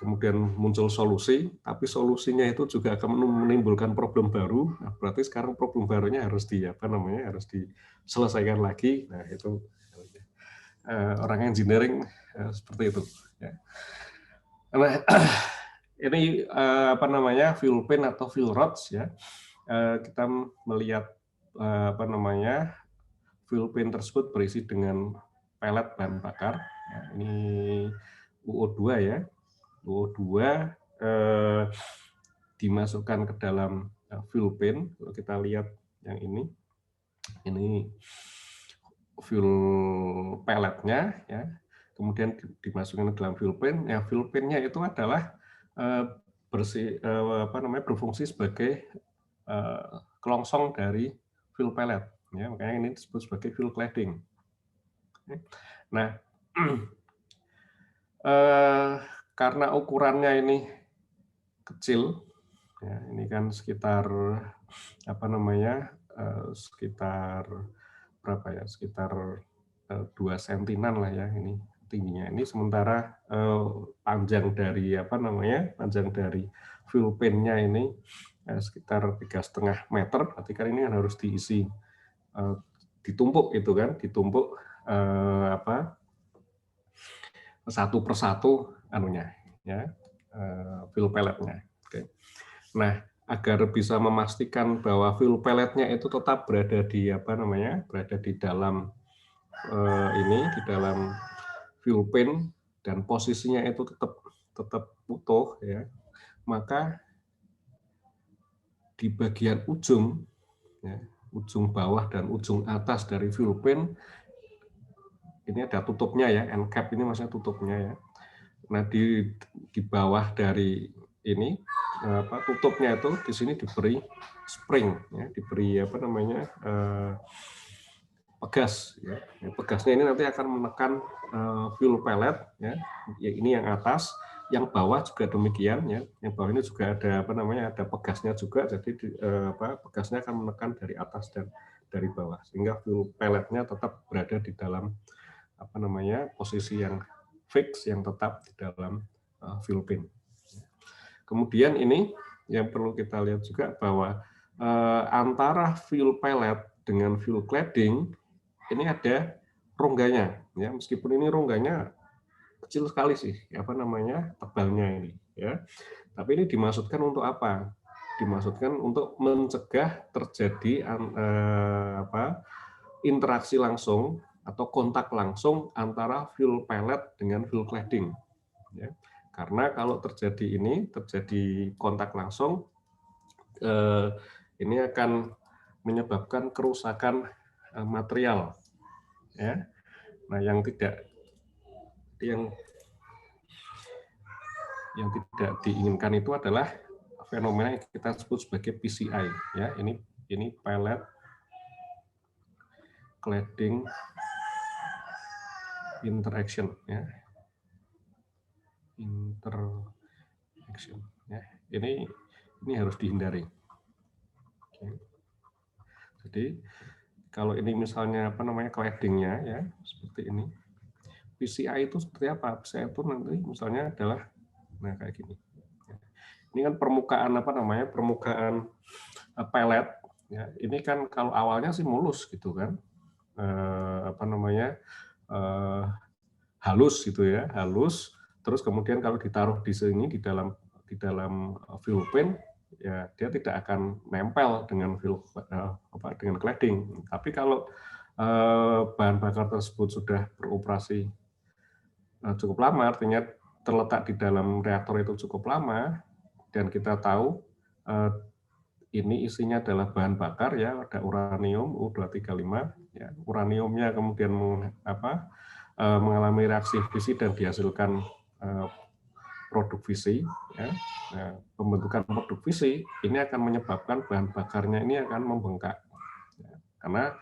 S1: kemudian muncul solusi, tapi solusinya itu juga akan menimbulkan problem baru. Nah, berarti sekarang problem barunya harus harus diselesaikan lagi. Nah, itu orang engineering seperti itu ya. Nah, ini apa namanya, fuel pin atau fuel rods ya. Kita melihat apa namanya, fuel pin tersebut berisi dengan pelet bahan bakar. Ya, ini UO2 ya. UO2 dimasukkan ke dalam fuel pin. Kalau kita lihat yang ini fuel pelletnya ya, kemudian dimasukkan ke dalam fuel pin. Ya, fuel pinnya itu adalah berfungsi sebagai kelongsong dari fuel pellet. Ya, makanya ini disebut sebagai fuel cladding. Nah, karena ukurannya ini kecil, ya, ini kan sekitar apa namanya, sekitar berapa ya, sekitar 2 sentinan lah ya ini tingginya. Ini sementara panjang dari apa namanya, panjang dari fuel pin-nya ini sekitar 3,5 meter. Berarti kan ini harus diisi ditumpuk itu kan, ditumpuk satu persatu anunya, ya, fuel pelletnya. Oke. Nah, agar bisa memastikan bahwa fuel pelletnya itu tetap berada di berada di dalam di dalam fuel pin dan posisinya itu tetap utuh, ya, maka di bagian ujung, ya, ujung bawah dan ujung atas dari fuel pin ini ada tutupnya ya, end cap ini maksudnya tutupnya ya. Nah, di bawah dari ini tutupnya itu di sini diberi spring, ya, diberi pegas, ya. Pegasnya ini nanti akan menekan fuel pellet, ya. Ini yang atas, yang bawah juga demikian, ya. Yang bawah ini juga ada ada pegasnya juga, jadi pegasnya akan menekan dari atas dan dari bawah sehingga fuel pelletnya tetap berada di dalam posisi yang fix, yang tetap di dalam fuel pin. Kemudian ini yang perlu kita lihat juga bahwa antara fuel pellet dengan fuel cladding ini ada rongganya, ya, meskipun ini rongganya kecil sekali sih, tebalnya ini, ya. Tapi ini dimaksudkan untuk apa? Dimaksudkan untuk mencegah terjadi interaksi langsung atau kontak langsung antara fuel pellet dengan fuel cladding, ya. Karena kalau terjadi kontak langsung, ini akan menyebabkan kerusakan material, ya. Nah, yang tidak diinginkan itu adalah fenomena yang kita sebut sebagai PCI, ya. Ini pellet cladding interaction, ya. Interaction, ya. Ini harus dihindari. Oke. Jadi kalau ini misalnya claddingnya, ya, seperti ini. PCI itu seperti apa? PCI itu nanti misalnya adalah kayak gini. Ini kan permukaan permukaan pellet, ya. Ini kan kalau awalnya sih mulus gitu kan. Halus gitu ya, halus. Terus kemudian kalau ditaruh di sini di dalam fuel pin, ya dia tidak akan nempel dengan dengan cladding. Tapi kalau bahan bakar tersebut sudah beroperasi cukup lama, artinya terletak di dalam reaktor itu cukup lama, dan kita tahu ini isinya adalah bahan bakar, ya, ada uranium U-235, ya. Uraniumnya kemudian mengalami reaksi fisi dan dihasilkan produk fisi, ya. Nah, pembentukan produk fisi ini akan menyebabkan bahan bakarnya ini akan membengkak, ya. Karena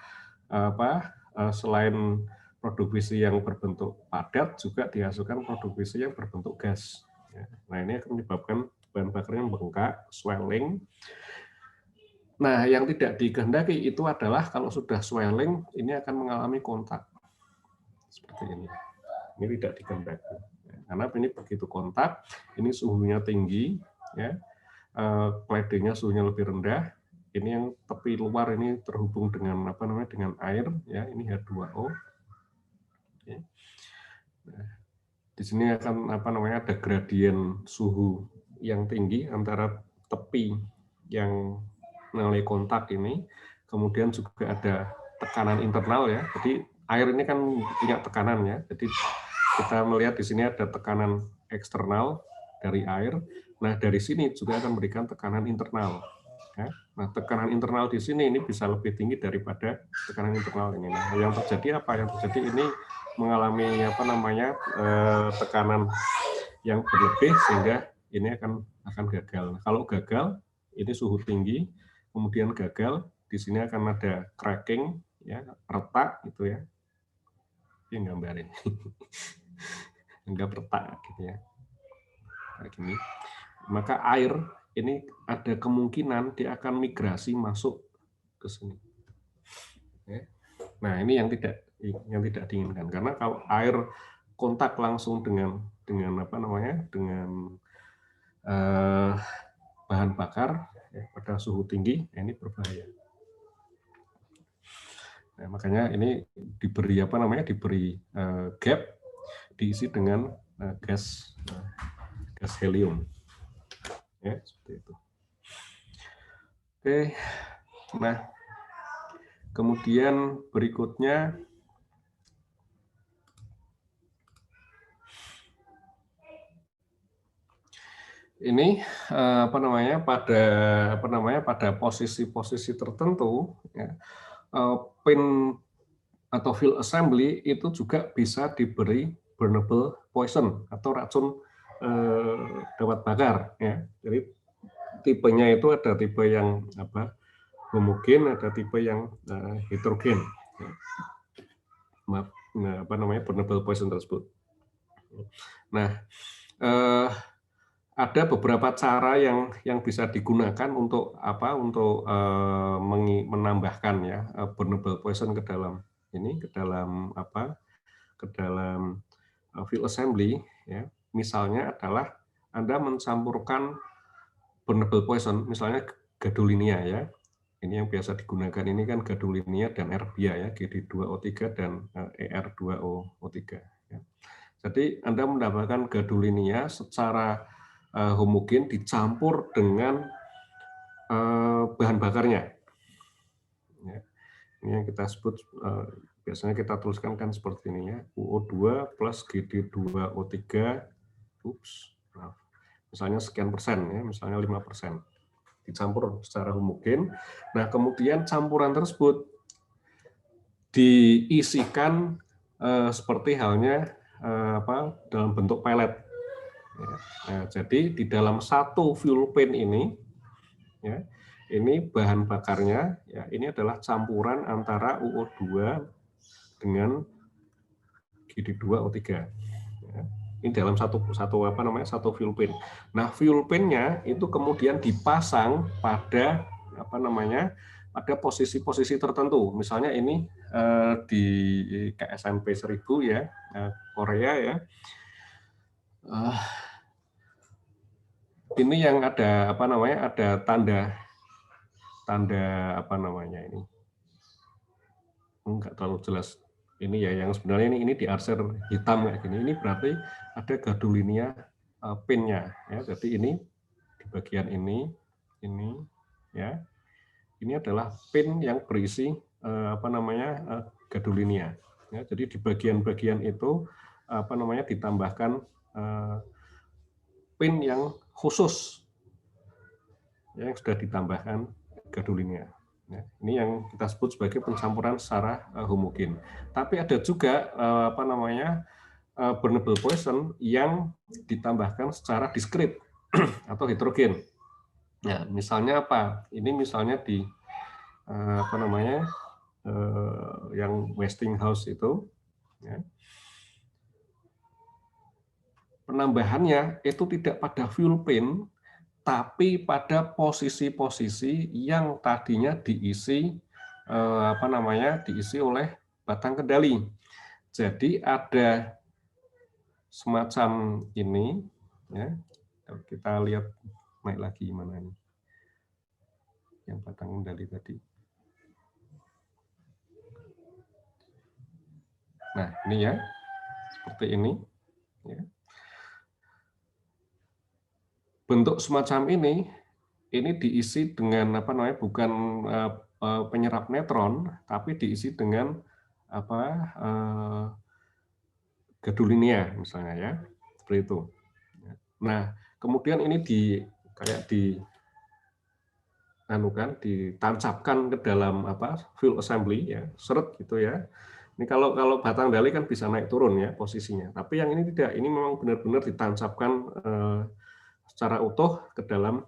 S1: selain produk fisi yang berbentuk padat juga dihasilkan produk fisi yang berbentuk gas, ya. Nah, ini akan menyebabkan bahan bakarnya membengkak, swelling. Nah, yang tidak dikehendaki itu adalah kalau sudah swelling ini akan mengalami kontak seperti ini. Ini tidak dikehendaki. Karena ini begitu kontak, ini suhunya tinggi, ya, claddingnya suhunya lebih rendah. Ini yang tepi luar ini terhubung dengan dengan air, ya, ini H2O. Oke. Nah, di sini akan ada gradien suhu yang tinggi antara tepi yang mengalami kontak ini, kemudian juga ada tekanan internal, ya. Jadi air ini kan punya tekanan, ya. Jadi kita melihat di sini ada tekanan eksternal dari air. Nah, dari sini juga akan memberikan tekanan internal, ya. Nah, tekanan internal di sini ini bisa lebih tinggi daripada tekanan internal ini. Nah, yang terjadi apa? Yang terjadi ini mengalami tekanan yang berlebih sehingga ini akan gagal. Nah, kalau gagal, ini suhu tinggi, kemudian gagal, di sini akan ada cracking, ya, retak gitu, ya. Ini gambarin. Enggak retak gitu, ya. Kayak gini. Maka air ini ada kemungkinan dia akan migrasi masuk ke sini. Ya. Nah, ini yang tidak diinginkan, karena kalau air kontak langsung dengan bahan bakar, ya, pada suhu tinggi, ini berbahaya. Nah, makanya ini diberi apa namanya, diberi gap, diisi dengan gas helium. Ya, seperti itu. Oke, nah kemudian berikutnya ini pada posisi-posisi tertentu ya, pin atau field assembly itu juga bisa diberi burnable poison atau racun dapat bakar ya. Jadi tipenya itu ada tipe yang homogen, ada tipe yang heterogen. Burnable poison tersebut. Nah, ada beberapa cara yang bisa digunakan untuk menambahkan ya burnable poison ke dalam field assembly ya. Misalnya adalah Anda mencampurkan burnable poison, misalnya gadolinea ya. Ini yang biasa digunakan ini kan gadolinea dan erbia ya, GD2O3 dan ER2O3 ya. Jadi Anda mendapatkan gadolinea secara homogen dicampur dengan bahan bakarnya. Ya. Ini yang kita sebut biasanya kita tuliskan kan seperti ini ya, UO2 plus GD2O3, misalnya sekian persen ya, misalnya 5%, dicampur secara homogen. Nah kemudian campuran tersebut diisikan seperti halnya dalam bentuk pelet. Ya. Nah, jadi di dalam satu fuel pin ini, ya, ini bahan bakarnya, ya, ini adalah campuran antara UO2 dengan GD2O3. Ya. Ini dalam satu fuel pin. Nah, fuel pinnya itu kemudian dipasang pada pada posisi-posisi tertentu. Misalnya ini di KSNP 1000 ya, Korea ya. Ini yang ada ada tanda ini. Enggak terlalu jelas. Ini ya yang sebenarnya ini diarsir hitam kayak gini. Ini berarti ada gadolinea pinnya ya. Jadi ini di bagian ini ya. Ini adalah pin yang berisi gadolinea. Ya, jadi di bagian-bagian itu ditambahkan pin yang khusus yang sudah ditambahkan gadolinea. Ya, ini yang kita sebut sebagai pencampuran secara homogen. Tapi ada juga burnable poison yang ditambahkan secara diskret atau heterogen. Ya, misalnya apa? Ini misalnya di yang Westinghouse itu. Ya. Penambahannya itu tidak pada fuel pin, tapi pada posisi-posisi yang tadinya diisi diisi oleh batang kendali. Jadi ada semacam ini ya. Kita lihat naik lagi mana ini. Yang batang kendali tadi. Nah, ini ya. Seperti ini ya. Bentuk semacam ini diisi dengan bukan penyerap neutron, tapi diisi dengan gadolinea misalnya ya, seperti itu. Nah, kemudian ini ditancapkan ke dalam fuel assembly ya, seret gitu ya. Ini kalau batang dali kan bisa naik turun ya posisinya, tapi yang ini tidak. Ini memang benar-benar ditancapkan secara utuh ke dalam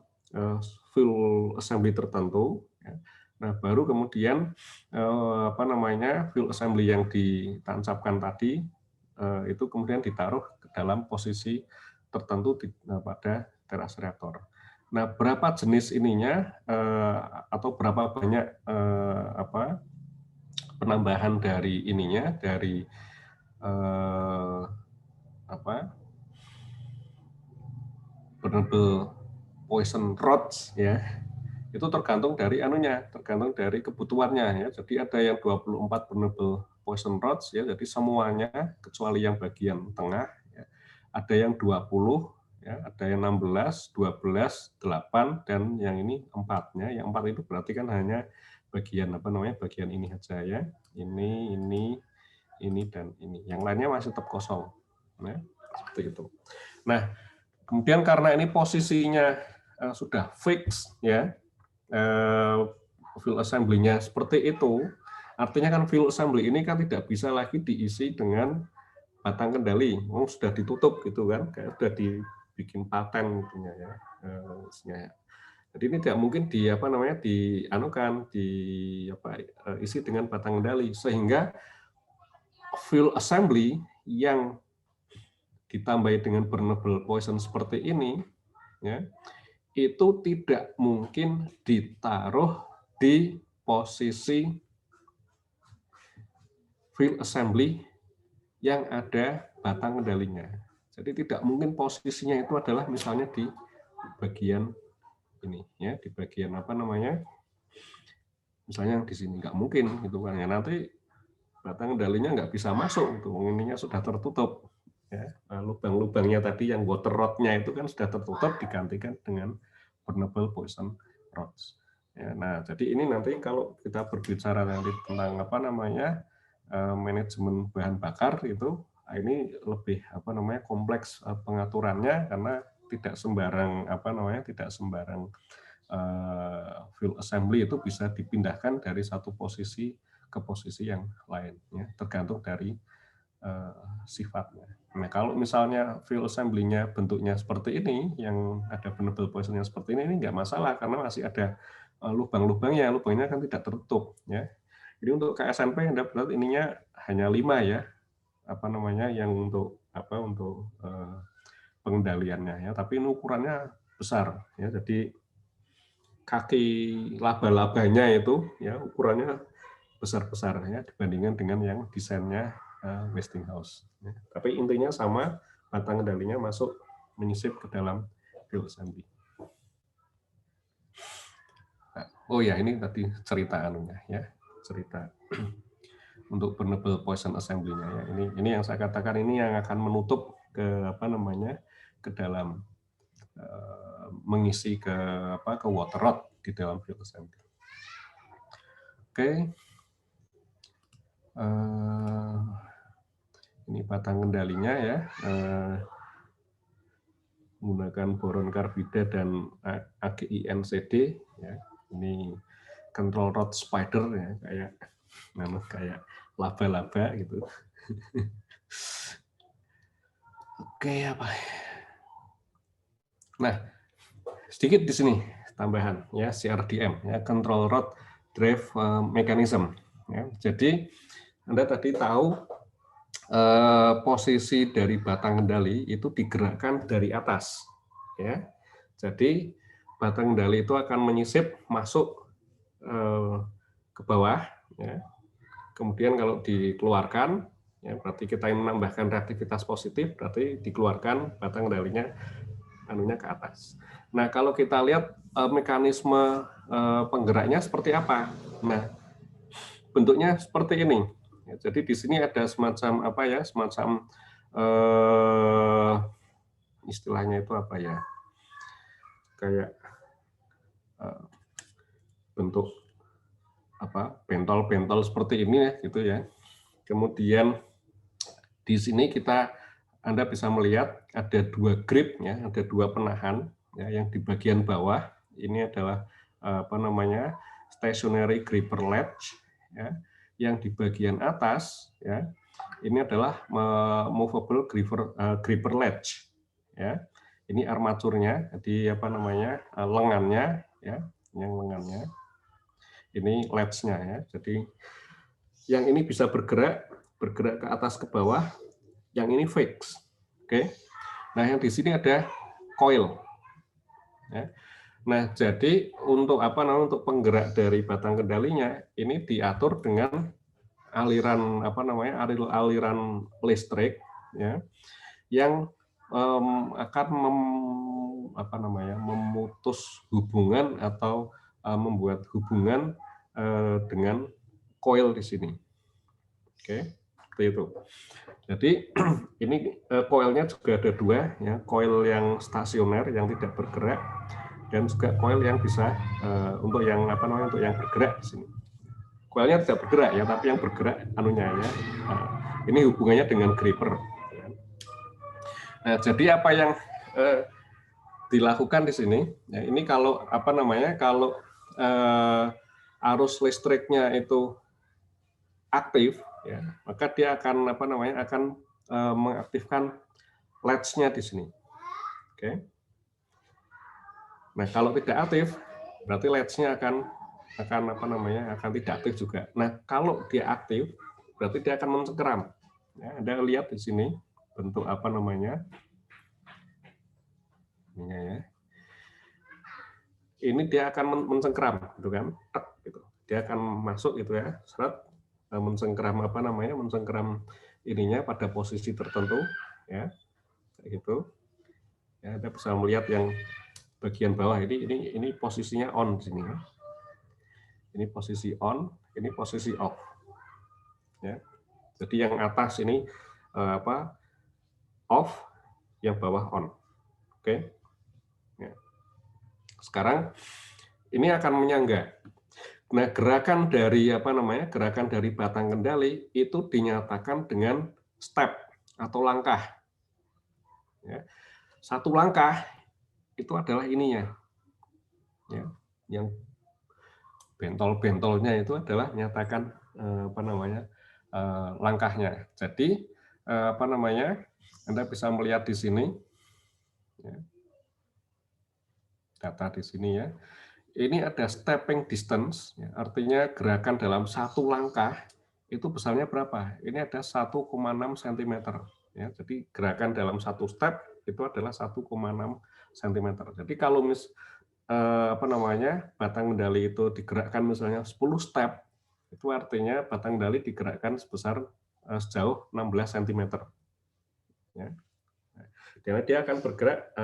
S1: fuel assembly tertentu. Ya. Nah, baru kemudian fuel assembly yang ditancapkan tadi itu kemudian ditaruh ke dalam posisi tertentu pada teras reaktor. Nah, berapa jenis ininya atau berapa banyak penambahan dari ininya dari burnable poison rods ya, itu tergantung dari anunya, tergantung dari kebutuhannya ya. Jadi ada yang 24 burnable poison rods ya, jadi semuanya kecuali yang bagian tengah ya. Ada yang 20 ya, ada yang 16, 12, 8 dan yang ini 4-nya. Yang 4 itu berarti kan hanya bagian bagian ini saja ya. Ini dan ini. Yang lainnya masih tetap kosong. Nah, seperti itu. Nah, kemudian karena ini posisinya sudah fix ya, field assembly-nya seperti itu, artinya kan field assembly ini kan tidak bisa lagi diisi dengan batang kendali, sudah ditutup gitu kan, kayak sudah dibikin paten gitu ya. Jadi ini tidak mungkin diisi dengan batang kendali, sehingga field assembly yang ditambah dengan burnable poison seperti ini ya, itu tidak mungkin ditaruh di posisi field assembly yang ada batang kendalinya. Jadi tidak mungkin posisinya itu adalah misalnya di bagian ini ya, di bagian misalnya di sini, nggak mungkin gitu kan ya, nanti batang kendalinya nggak bisa masuk, ininya sudah tertutup ya, lubang-lubangnya tadi yang water rod-nya itu kan sudah tertutup, digantikan dengan burnable poison rods ya. Nah, jadi ini nanti kalau kita berbicara nanti tentang manajemen bahan bakar itu, ini lebih kompleks pengaturannya, karena tidak sembarang field assembly itu bisa dipindahkan dari satu posisi ke posisi yang lain ya, tergantung dari sifatnya. Nah, kalau misalnya field assembly-nya bentuknya seperti ini, yang ada burnable poison-nya seperti ini nggak masalah, karena masih ada lubangnya kan tidak tertutup ya. Jadi untuk KSNP Anda berarti ininya hanya 5 ya, yang untuk pengendaliannya ya, tapi ini ukurannya besar ya. Jadi kaki laba-labanya itu ya ukurannya besar-besar ya dibandingkan dengan yang desainnya Westinghouse. Ya. Tapi intinya sama, batang kendalinya masuk menyisip ke dalam field assembly. Nah, oh ya, ini tadi cerita cerita untuk burnable poison assembly-nya ya. Ini yang saya katakan, ini yang akan menutup ke ke dalam mengisi ke water rod di dalam field assembly. Oke. Ini batang kendalinya ya, menggunakan boron karbida dan AgINCD ya. Ini control rod spider ya, kayak laba-laba gitu. Oke, nah, sedikit di sini tambahan ya, CRDM ya, control rod drive mechanism ya. Jadi Anda tadi tahu posisi dari batang kendali itu digerakkan dari atas ya. Jadi batang kendali itu akan menyisip masuk ke bawah ya. Kemudian kalau dikeluarkan ya, berarti kita ingin menambahkan reaktivitas positif, berarti dikeluarkan batang kendalinya ke atas. Nah, kalau kita lihat mekanisme penggeraknya seperti apa. Nah, bentuknya seperti ini. Jadi di sini ada semacam istilahnya itu kayak bentuk bentol-bentol seperti ini ya, gitu ya. Kemudian di sini Anda bisa melihat ada 2 grip ya, ada 2 penahan ya, yang di bagian bawah ini adalah stationary gripper latch ya. Yang di bagian atas ya, ini adalah movable gripper latch ya. Ini armaturnya, jadi lengannya ya, yang lengannya. Ini latch-nya ya. Jadi yang ini bisa bergerak ke atas ke bawah, yang ini fix. Oke. Nah, yang di sini ada coil ya. Nah, jadi untuk untuk penggerak dari batang kendalinya ini diatur dengan aliran aliran listrik ya, yang akan memutus hubungan atau membuat hubungan dengan coil di sini. Oke, seperti itu. Jadi ini coilnya juga ada dua, ya, coil yang stasioner yang tidak bergerak dan juga coil yang bisa untuk yang untuk yang bergerak di sini. Coilnya tidak bergerak ya, tapi yang bergerak anunya ya. Ini hubungannya dengan gripper. Nah, jadi apa yang dilakukan di sini? Ya, ini kalau kalau arus listriknya itu aktif, ya, maka dia akan akan mengaktifkan latch-nya di sini. Oke. Nah, kalau tidak aktif, berarti latch-nya akan tidak aktif juga. Nah, kalau dia aktif, berarti dia akan mencengkeram. Ya, Anda lihat di sini bentuk ini ya. Ini dia akan mencengkeram, gitu kan? Tek, gitu. Dia akan masuk gitu ya, seret, mencengkeram mencengkeram ininya pada posisi tertentu, ya, kayak gitu. Ya, Anda bisa melihat yang bagian bawah ini posisinya on di sini. Ya. Ini posisi on, ini posisi off. Ya. Jadi yang atas ini off, yang bawah on. Oke. Ya. Sekarang ini akan menyangga. Nah, gerakan dari gerakan dari batang kendali itu dinyatakan dengan step atau langkah. Ya. Satu langkah itu adalah ininya. Ya. Yang bentol-bentolnya itu adalah menyatakan langkahnya. Jadi Anda bisa melihat di sini ya, data di sini ya. Ini ada stepping distance, ya, artinya gerakan dalam satu langkah itu besarnya berapa? Ini ada 1,6 cm. Ya, jadi gerakan dalam satu step itu adalah 1,6 cm. Jadi kalau batang kendali itu digerakkan misalnya 10 step, itu artinya batang kendali digerakkan sejauh 16 cm. Ya. Karena dia akan bergerak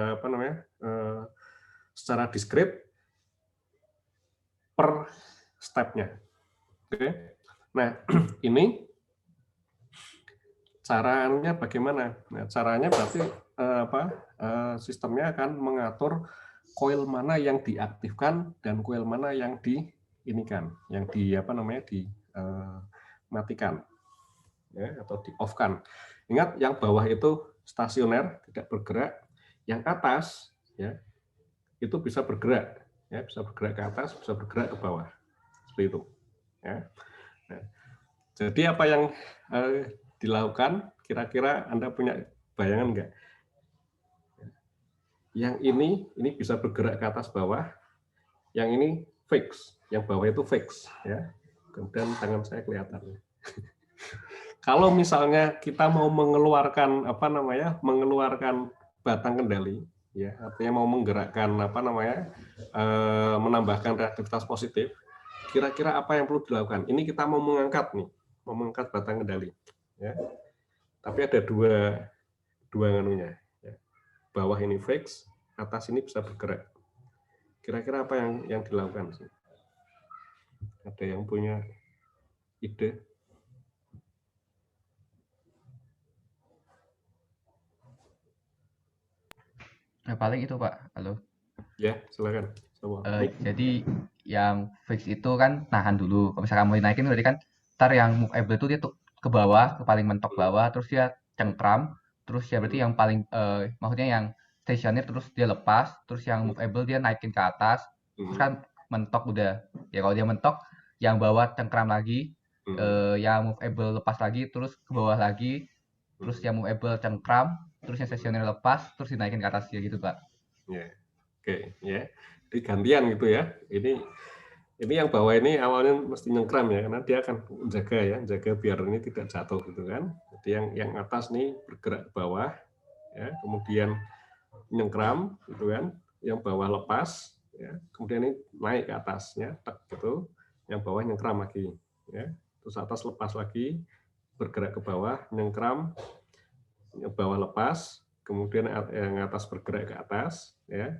S1: secara diskret per stepnya. Oke. Nah, ini caranya bagaimana? Nah, caranya berarti sistemnya akan mengatur coil mana yang diaktifkan dan coil mana yang dimatikan, ya, atau di off-kan. Ingat, yang bawah itu stasioner, tidak bergerak. Yang atas, ya, itu bisa bergerak, ya, bisa bergerak ke atas, bisa bergerak ke bawah, seperti itu. Ya. Nah, jadi apa yang dilakukan? Kira-kira Anda punya bayangan nggak? Yang ini bisa bergerak ke atas bawah, yang ini fix, yang bawah itu fix, ya. Kemudian tangan saya kelihatan. Kalau misalnya kita mau mengeluarkan mengeluarkan batang kendali, ya, artinya mau menggerakkan menambahkan reaktivitas positif, kira-kira apa yang perlu dilakukan? Ini kita mau mengangkat batang kendali, ya. Tapi ada dua anunya, ya. Bawah ini fix, atas ini bisa bergerak. Kira-kira apa yang dilakukan? Ada yang punya ide?
S9: Nah, paling itu Pak, halo.
S1: Ya, silakan.
S9: Jadi yang fix itu kan nahan dulu. Kalau misalkan mau dinaikin berarti kan ntar yang movable itu dia tuh ke bawah, ke paling mentok bawah, terus dia cengkram, terus ya berarti yang paling maksudnya yang stasioner terus dia lepas, terus yang movable dia naikin ke atas, terus kan mentok udah. Ya kalau dia mentok, yang bawah cengkram lagi, yang movable lepas lagi, terus ke bawah lagi, terus yang movable cengkram, terus yang stasioner lepas, terus dinaikin ke atas ya gitu Pak.
S1: Ya, oke, ya. Jadi gantian gitu ya. Ini yang bawah ini awalnya mesti nyengkram ya, karena dia akan jaga biar ini tidak jatuh gitu kan. Jadi yang atas nih bergerak ke bawah, ya, kemudian nyengkram gitu kan. Yang bawah lepas, ya, kemudian ini naik ke atas, ya, tek gitu. Yang bawah nyengkram lagi, ya. Terus atas lepas lagi, bergerak ke bawah, nyengkram, yang bawah lepas, kemudian yang atas bergerak ke atas, ya.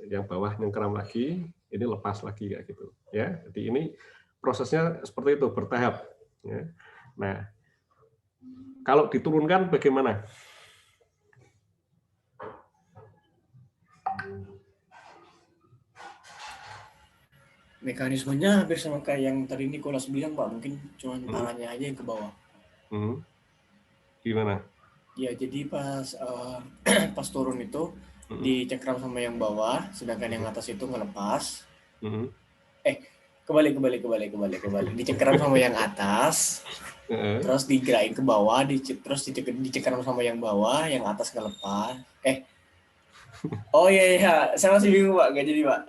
S1: Yang bawah nyengkram lagi, ini lepas lagi kayak gitu ya. Jadi ini prosesnya seperti itu, bertahap ya. Nah, kalau diturunkan bagaimana?
S10: Mekanismenya hampir sama kayak yang tadi Nicholas bilang, Pak. Mungkin cuma tangannya aja yang ke bawah.
S1: Gimana?
S10: Ya, jadi pas pas turun itu dicengkram sama yang bawah, sedangkan yang atas itu ngelepas. Kembali. Dicengkram sama yang atas, terus digerain ke bawah, terus dicengkram sama yang bawah, yang atas ngelepas. Oh iya, saya masih bingung, Pak. Nggak jadi, Pak.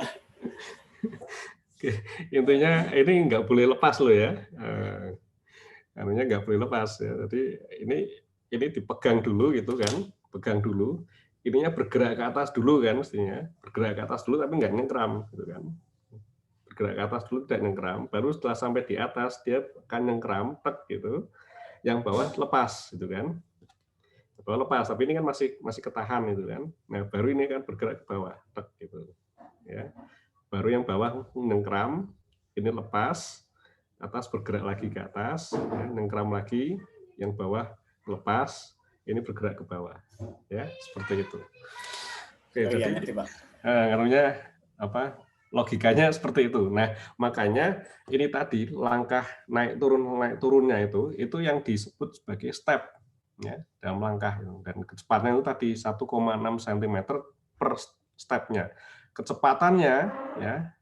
S1: Intinya ini nggak boleh lepas loh ya, anunya nggak boleh lepas ya. Jadi ini dipegang dulu gitu kan, pegang dulu. Ininya bergerak ke atas dulu kan mestinya, bergerak ke atas dulu tapi nggak nyengkram gitu kan. Bergerak ke atas dulu tidak nyengkram, baru setelah sampai di atas dia akan nyengkram, tek gitu. Yang bawah lepas gitu kan. Bawah lepas, tapi ini kan masih ketahan gitu kan. Nah baru ini kan bergerak ke bawah, tek gitu ya. Baru yang bawah nyengkram, ini lepas, atas bergerak lagi ke atas, ya, nyengkram lagi, yang bawah lepas, ini bergerak ke bawah, ya seperti itu. Oke, jadi ngaruhnya apa? Logikanya seperti itu. Nah, makanya ini tadi langkah naik turunnya itu yang disebut sebagai step, ya dalam langkah dan kecepatannya itu tadi 1,6 cm per stepnya. Kecepatannya ya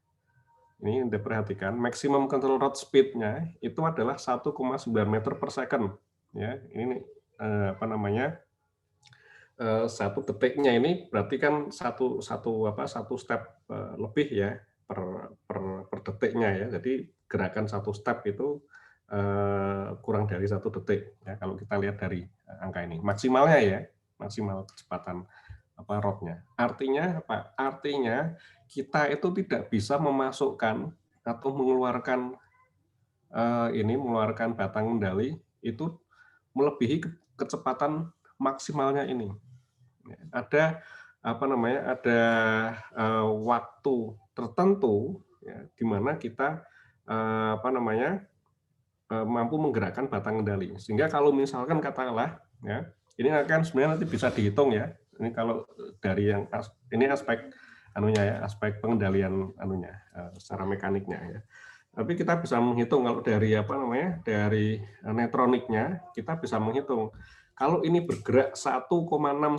S1: ini Anda perhatikan maximum control rate speed-nya itu adalah 1,9 meter per second ya. Ini apa namanya 1 detiknya ini berarti kan satu step lebih ya per detiknya ya. Jadi gerakan 1 step itu kurang dari 1 detik ya kalau kita lihat dari angka ini maksimalnya ya, maksimal kecepatan rotnya. Artinya apa? Artinya kita itu tidak bisa memasukkan atau mengeluarkan mengeluarkan batang kendali itu melebihi kecepatan maksimalnya ini. Ada ada waktu tertentu ya, di mana kita mampu menggerakkan batang kendali. Sehingga kalau misalkan katakanlah ya, ini akan sebenarnya nanti bisa dihitung ya. Ini kalau dari yang ini aspek aspek pengendalian secara mekaniknya ya. Tapi kita bisa menghitung kalau dari dari neutroniknya kita bisa menghitung kalau ini bergerak 1,6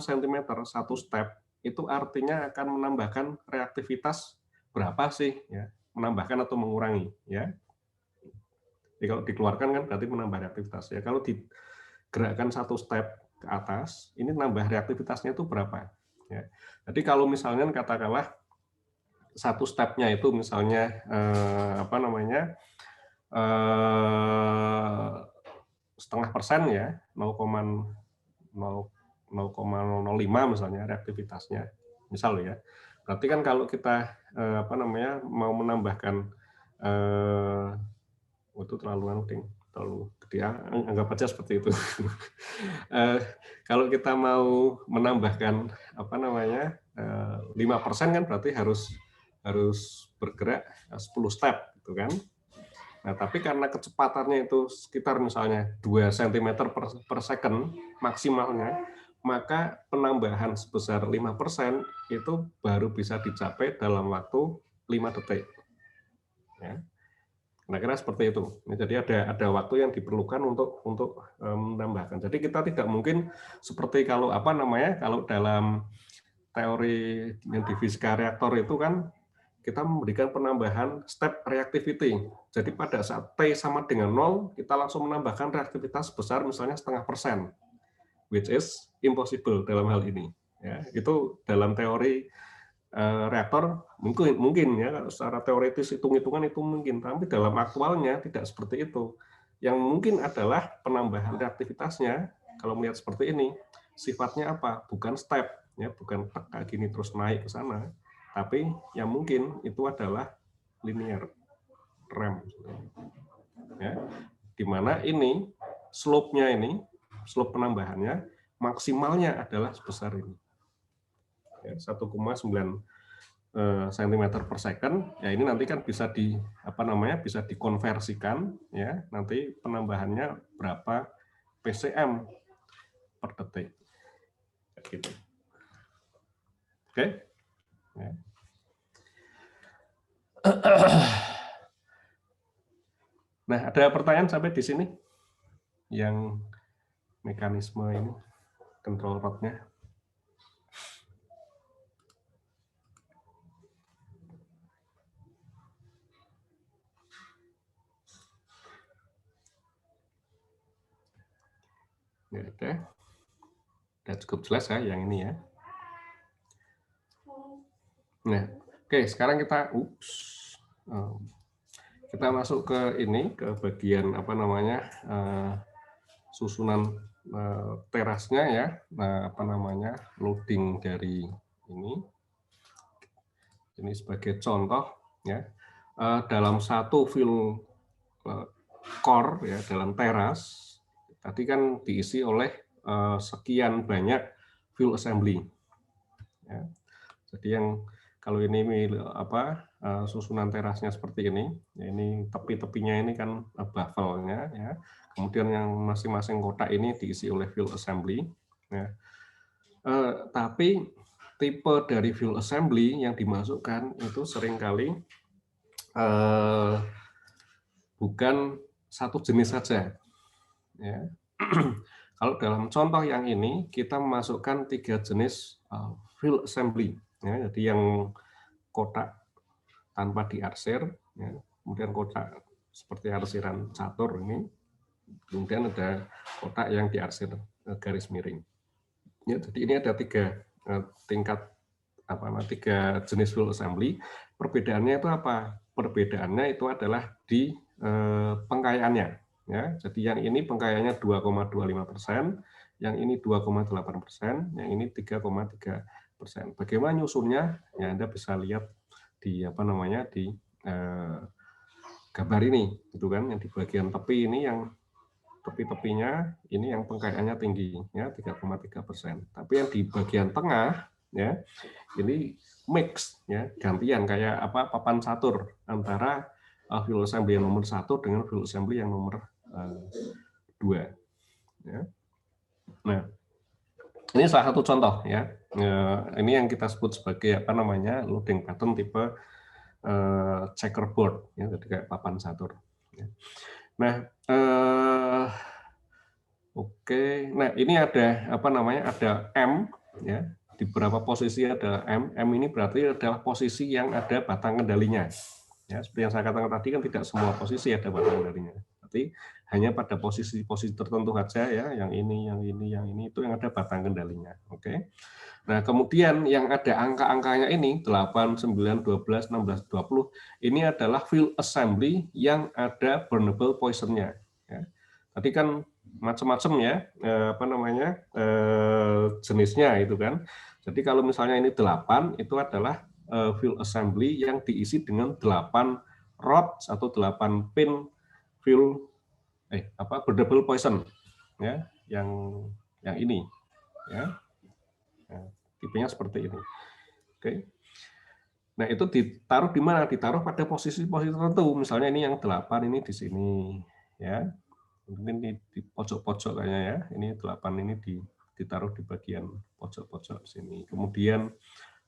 S1: cm 1 step itu artinya akan menambahkan reaktivitas berapa sih ya, menambahkan atau mengurangi ya. Jadi kalau dikeluarkan kan berarti menambah reaktivitas ya. Kalau digerakkan 1 step ke atas, ini nambah reaktivitasnya itu berapa? Ya. Jadi kalau misalnya katakanlah 1 stepnya itu misalnya 0,5% ya, 0,05 misalnya reaktivitasnya, misal ya. Berarti kan kalau kita mau menambahkan itu terlalu gede, anggap aja seperti itu. Kalau kita mau menambahkan 5% kan berarti harus bergerak 10 step gitu kan. Nah, tapi karena kecepatannya itu sekitar misalnya 2 cm per second maksimalnya, maka penambahan sebesar 5% itu baru bisa dicapai dalam waktu 5 detik. Ya. Kira-kira seperti itu. Jadi ada waktu yang diperlukan untuk menambahkan. Jadi kita tidak mungkin seperti kalau kalau dalam teori yang di fisika reaktor itu kan kita memberikan penambahan step reactivity. Jadi pada saat T sama dengan 0, kita langsung menambahkan reaktivitas sebesar misalnya 0,5%, which is impossible dalam hal ini. Ya, itu dalam teori reaktor mungkin ya, secara teoritis hitung-hitungan itu mungkin, tapi dalam aktualnya tidak seperti itu. Yang mungkin adalah penambahan reaktivitasnya kalau melihat seperti ini sifatnya apa? Bukan step ya, bukan kayak gini terus naik ke sana, tapi yang mungkin itu adalah linear ramp ya, di mana ini slope-nya slope penambahannya maksimalnya adalah sebesar ini. 1,9 cm per second, ya ini nanti kan bisa bisa dikonversikan, ya nanti penambahannya berapa PCM per detik, gitu. Oke. Ya. Nah, ada pertanyaan sampai di sini yang mekanisme ini control rod-nya. Ya, udah cukup jelas ya yang ini ya. Nah, oke, sekarang kita masuk ke ini, ke bagian susunan terasnya ya. Loading dari ini. Ini sebagai contoh ya. Dalam satu fill core ya, dalam teras tadi kan diisi oleh sekian banyak fill assembly. Ya. Jadi yang kalau ini susunan terasnya seperti ini, ya ini tepi-tepinya ini kan baffle-nya, ya. Kemudian yang masing-masing kotak ini diisi oleh fill assembly. Ya. Tapi tipe dari fill assembly yang dimasukkan itu seringkali bukan satu jenis saja. Ya. Kalau dalam contoh yang ini kita memasukkan 3 jenis fill assembly, ya, jadi yang kotak tanpa diarsir, ya, kemudian kotak seperti arsiran catur ini, kemudian ada kotak yang diarsir garis miring. Ya, jadi ini ada 3 jenis fill assembly. Perbedaannya itu apa? Perbedaannya itu adalah di pengkayaannya. Ya, jadi yang ini pengkayaannya 2,25%, yang ini 2,8%, yang ini 3,3%. Bagaimana nyusunnya? Ya, Anda bisa lihat di gambar ini, gitu kan? Yang di bagian tepi ini yang tepi-tepinya ini yang pengkayaannya tinggi, ya 3,3%. Tapi yang di bagian tengah, ya ini mix, ya gantian kayak papan catur antara fill assembly yang nomor 1 dengan fill assembly yang nomor 2. Ya. Nah, ini salah satu contoh ya. Ini yang kita sebut sebagai loading pattern tipe checkerboard, ya, jadi kayak papan catur. Ya. Nah, oke. Nah, ini ada ada M, ya. Di beberapa posisi ada M. M ini berarti adalah posisi yang ada batang kendalinya. Ya, seperti yang saya katakan tadi kan tidak semua posisi ada batang kendalinya. Berarti hanya pada posisi-posisi tertentu saja ya, yang ini itu yang ada batang kendalinya. Oke. Nah, kemudian yang ada angka-angkanya ini 8, 9, 12, 16, 20 ini adalah fill assembly yang ada burnable poison-nya. Ya. Tadi kan macam-macam ya jenisnya itu kan. Jadi kalau misalnya ini 8 itu adalah fill assembly yang diisi dengan 8 rods atau 8 pin fill burnable poison ya, yang ini ya. Nah, tipenya seperti ini. Oke. Nah, itu ditaruh di mana? Ditaruh pada posisi-posisi tertentu. Misalnya ini yang 8 ini di sini ya. Mungkin di pojok-pojok kayaknya ya. Ini 8 ini ditaruh di bagian pojok-pojok sini. Kemudian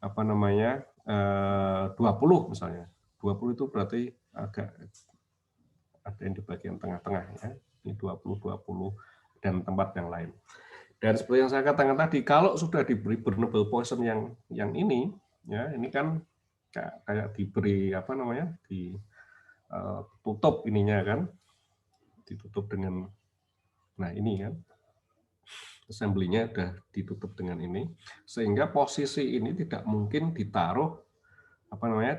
S1: 20 misalnya. 20 itu berarti agak ada yang di bagian tengah-tengah ya. Ini 20 dan tempat yang lain. Dan seperti yang saya katakan tadi, kalau sudah diberi burnable poison yang ini ya, ini kan kayak diberi ditutup ininya kan. Ditutup dengan ini kan. Assembly-nya sudah ditutup dengan ini, sehingga posisi ini tidak mungkin ditaruh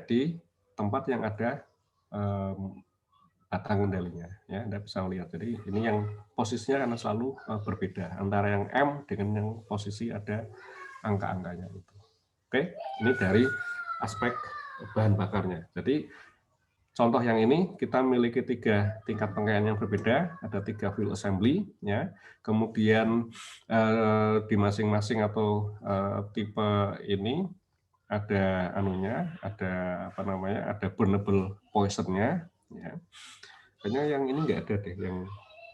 S1: di tempat yang ada batang kendalinya. Ya, Anda bisa melihat. Jadi ini yang posisinya karena selalu berbeda antara yang M dengan yang posisi ada angka-angkanya itu. Oke, ini dari aspek bahan bakarnya. Jadi contoh yang ini kita memiliki 3 tingkat pengkayaan yang berbeda, ada 3 fill assembly, ya. Kemudian di masing-masing atau tipe ini ada anunya, ada apa namanya, ada burnable poisonnya, ya. Kayaknya yang ini nggak ada deh,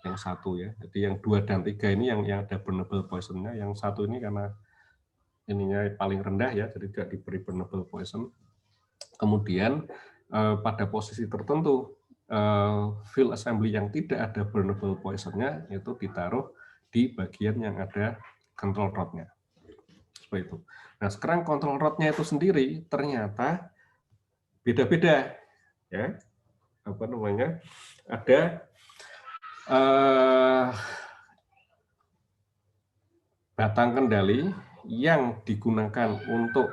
S1: yang satu ya. Jadi yang 2 dan 3 ini yang ada burnable poisonnya, yang satu ini karena ininya paling rendah ya, jadi tidak diberi burnable poison. Kemudian pada posisi tertentu field assembly yang tidak ada burnable poisonnya itu ditaruh di bagian yang ada control rodnya. Seperti itu. Nah, sekarang control rodnya itu sendiri ternyata beda-beda, ya. Apa namanya? Ada batang kendali yang digunakan untuk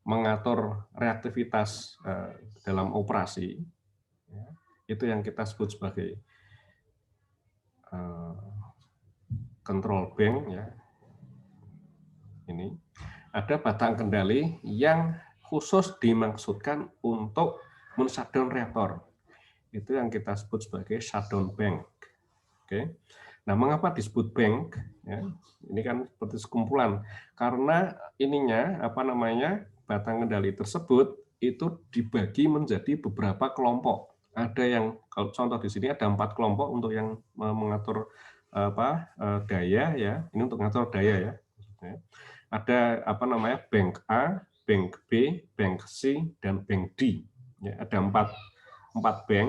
S1: mengatur reaktivitas dalam operasi, ya. Itu yang kita sebut sebagai control bank, ya. Ini ada batang kendali yang khusus dimaksudkan untuk men-shutdown reaktor. Itu yang kita sebut sebagai shutdown bank. Oke. Nah, mengapa disebut bank? Ya, ini kan seperti sekumpulan. Karena ininya apa namanya, batang kendali tersebut itu dibagi menjadi beberapa kelompok. Ada yang, kalau contoh di sini ada 4 kelompok untuk yang mengatur daya, ya. Ini untuk mengatur daya, ya. Ada apa namanya, bank A, bank B, bank C, dan bank D. Ya, ada 4 bank,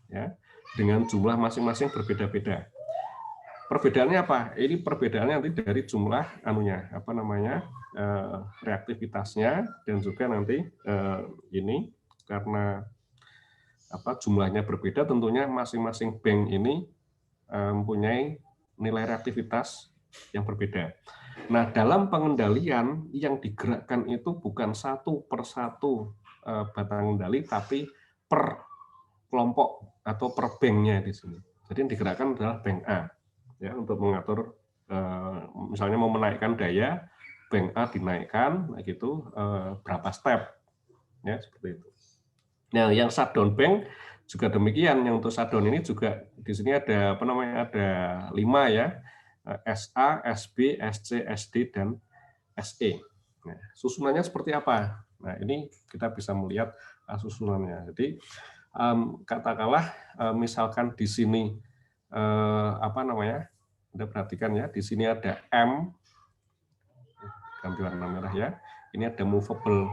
S1: ya, dengan jumlah masing-masing berbeda-beda. Perbedaannya apa? Ini perbedaannya nanti dari jumlah anunya, apa namanya, reaktivitasnya, dan juga nanti ini karena apa jumlahnya berbeda, tentunya masing-masing bank ini mempunyai nilai reaktivitas yang berbeda. Nah, dalam pengendalian yang digerakkan itu bukan satu persatu batang kendali, tapi per kelompok atau per banknya di sini. Jadi yang digerakkan adalah bank A, ya, untuk mengatur misalnya mau menaikkan daya, bank A dinaikkan, gitu, berapa step, ya, seperti itu. Nah, yang shutdown bank juga demikian. Yang untuk shutdown ini juga di sini ada apa namanya, ada 5 ya. SA, SB, SC, SD, dan SE. Nah, susunannya seperti apa? Nah, ini kita bisa melihat susunannya. Jadi, katakanlah misalkan di sini apa namanya? Anda perhatikan ya, di sini ada M, ganti warna merah ya. Ini ada movable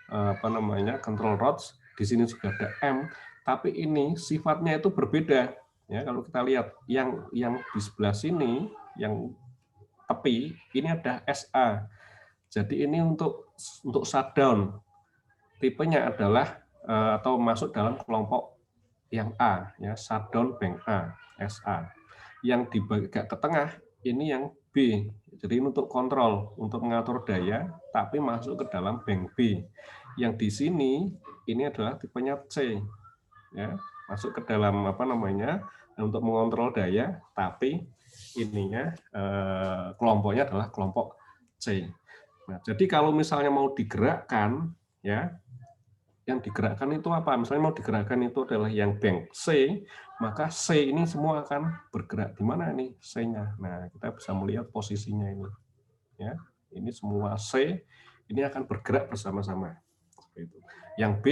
S1: apa namanya, control rods. Di sini juga ada M, tapi ini sifatnya itu berbeda. Ya, kalau kita lihat yang di sebelah sini, yang tepi, ini ada SA. Jadi ini untuk shutdown. Tipenya adalah atau masuk dalam kelompok yang A, ya, shutdown bank A, SA. Yang di bagian ke tengah ini yang B. Jadi ini untuk kontrol, untuk mengatur daya, tapi masuk ke dalam bank B. Yang di sini ini adalah tipenya C, ya, masuk ke dalam apa namanya, untuk mengontrol daya, tapi ininya kelompoknya adalah kelompok C. Nah, jadi kalau misalnya mau digerakkan, ya, yang digerakkan itu apa? Misalnya mau digerakkan itu adalah yang bank C, maka C ini semua akan bergerak di mana nih C-nya. Nah, kita bisa melihat posisinya ini, ya. Ini semua C ini akan bergerak bersama-sama. Yang B,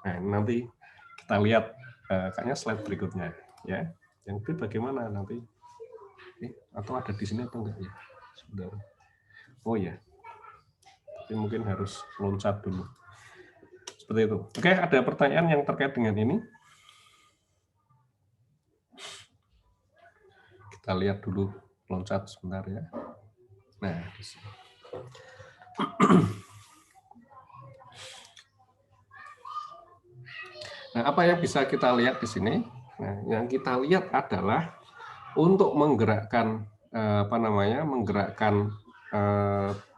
S1: nah nanti kita lihat kayaknya slide berikutnya, ya. Yang B bagaimana nanti? Atau ada di sini atau enggak ya? Sebentar. Oh ya. Tapi mungkin harus loncat dulu. Seperti itu. Oke, ada pertanyaan yang terkait dengan ini? Kita lihat dulu, loncat sebentar ya. Nah, di sini. Nah, apa yang bisa kita lihat di sini? Nah, yang kita lihat adalah untuk menggerakkan apa namanya, menggerakkan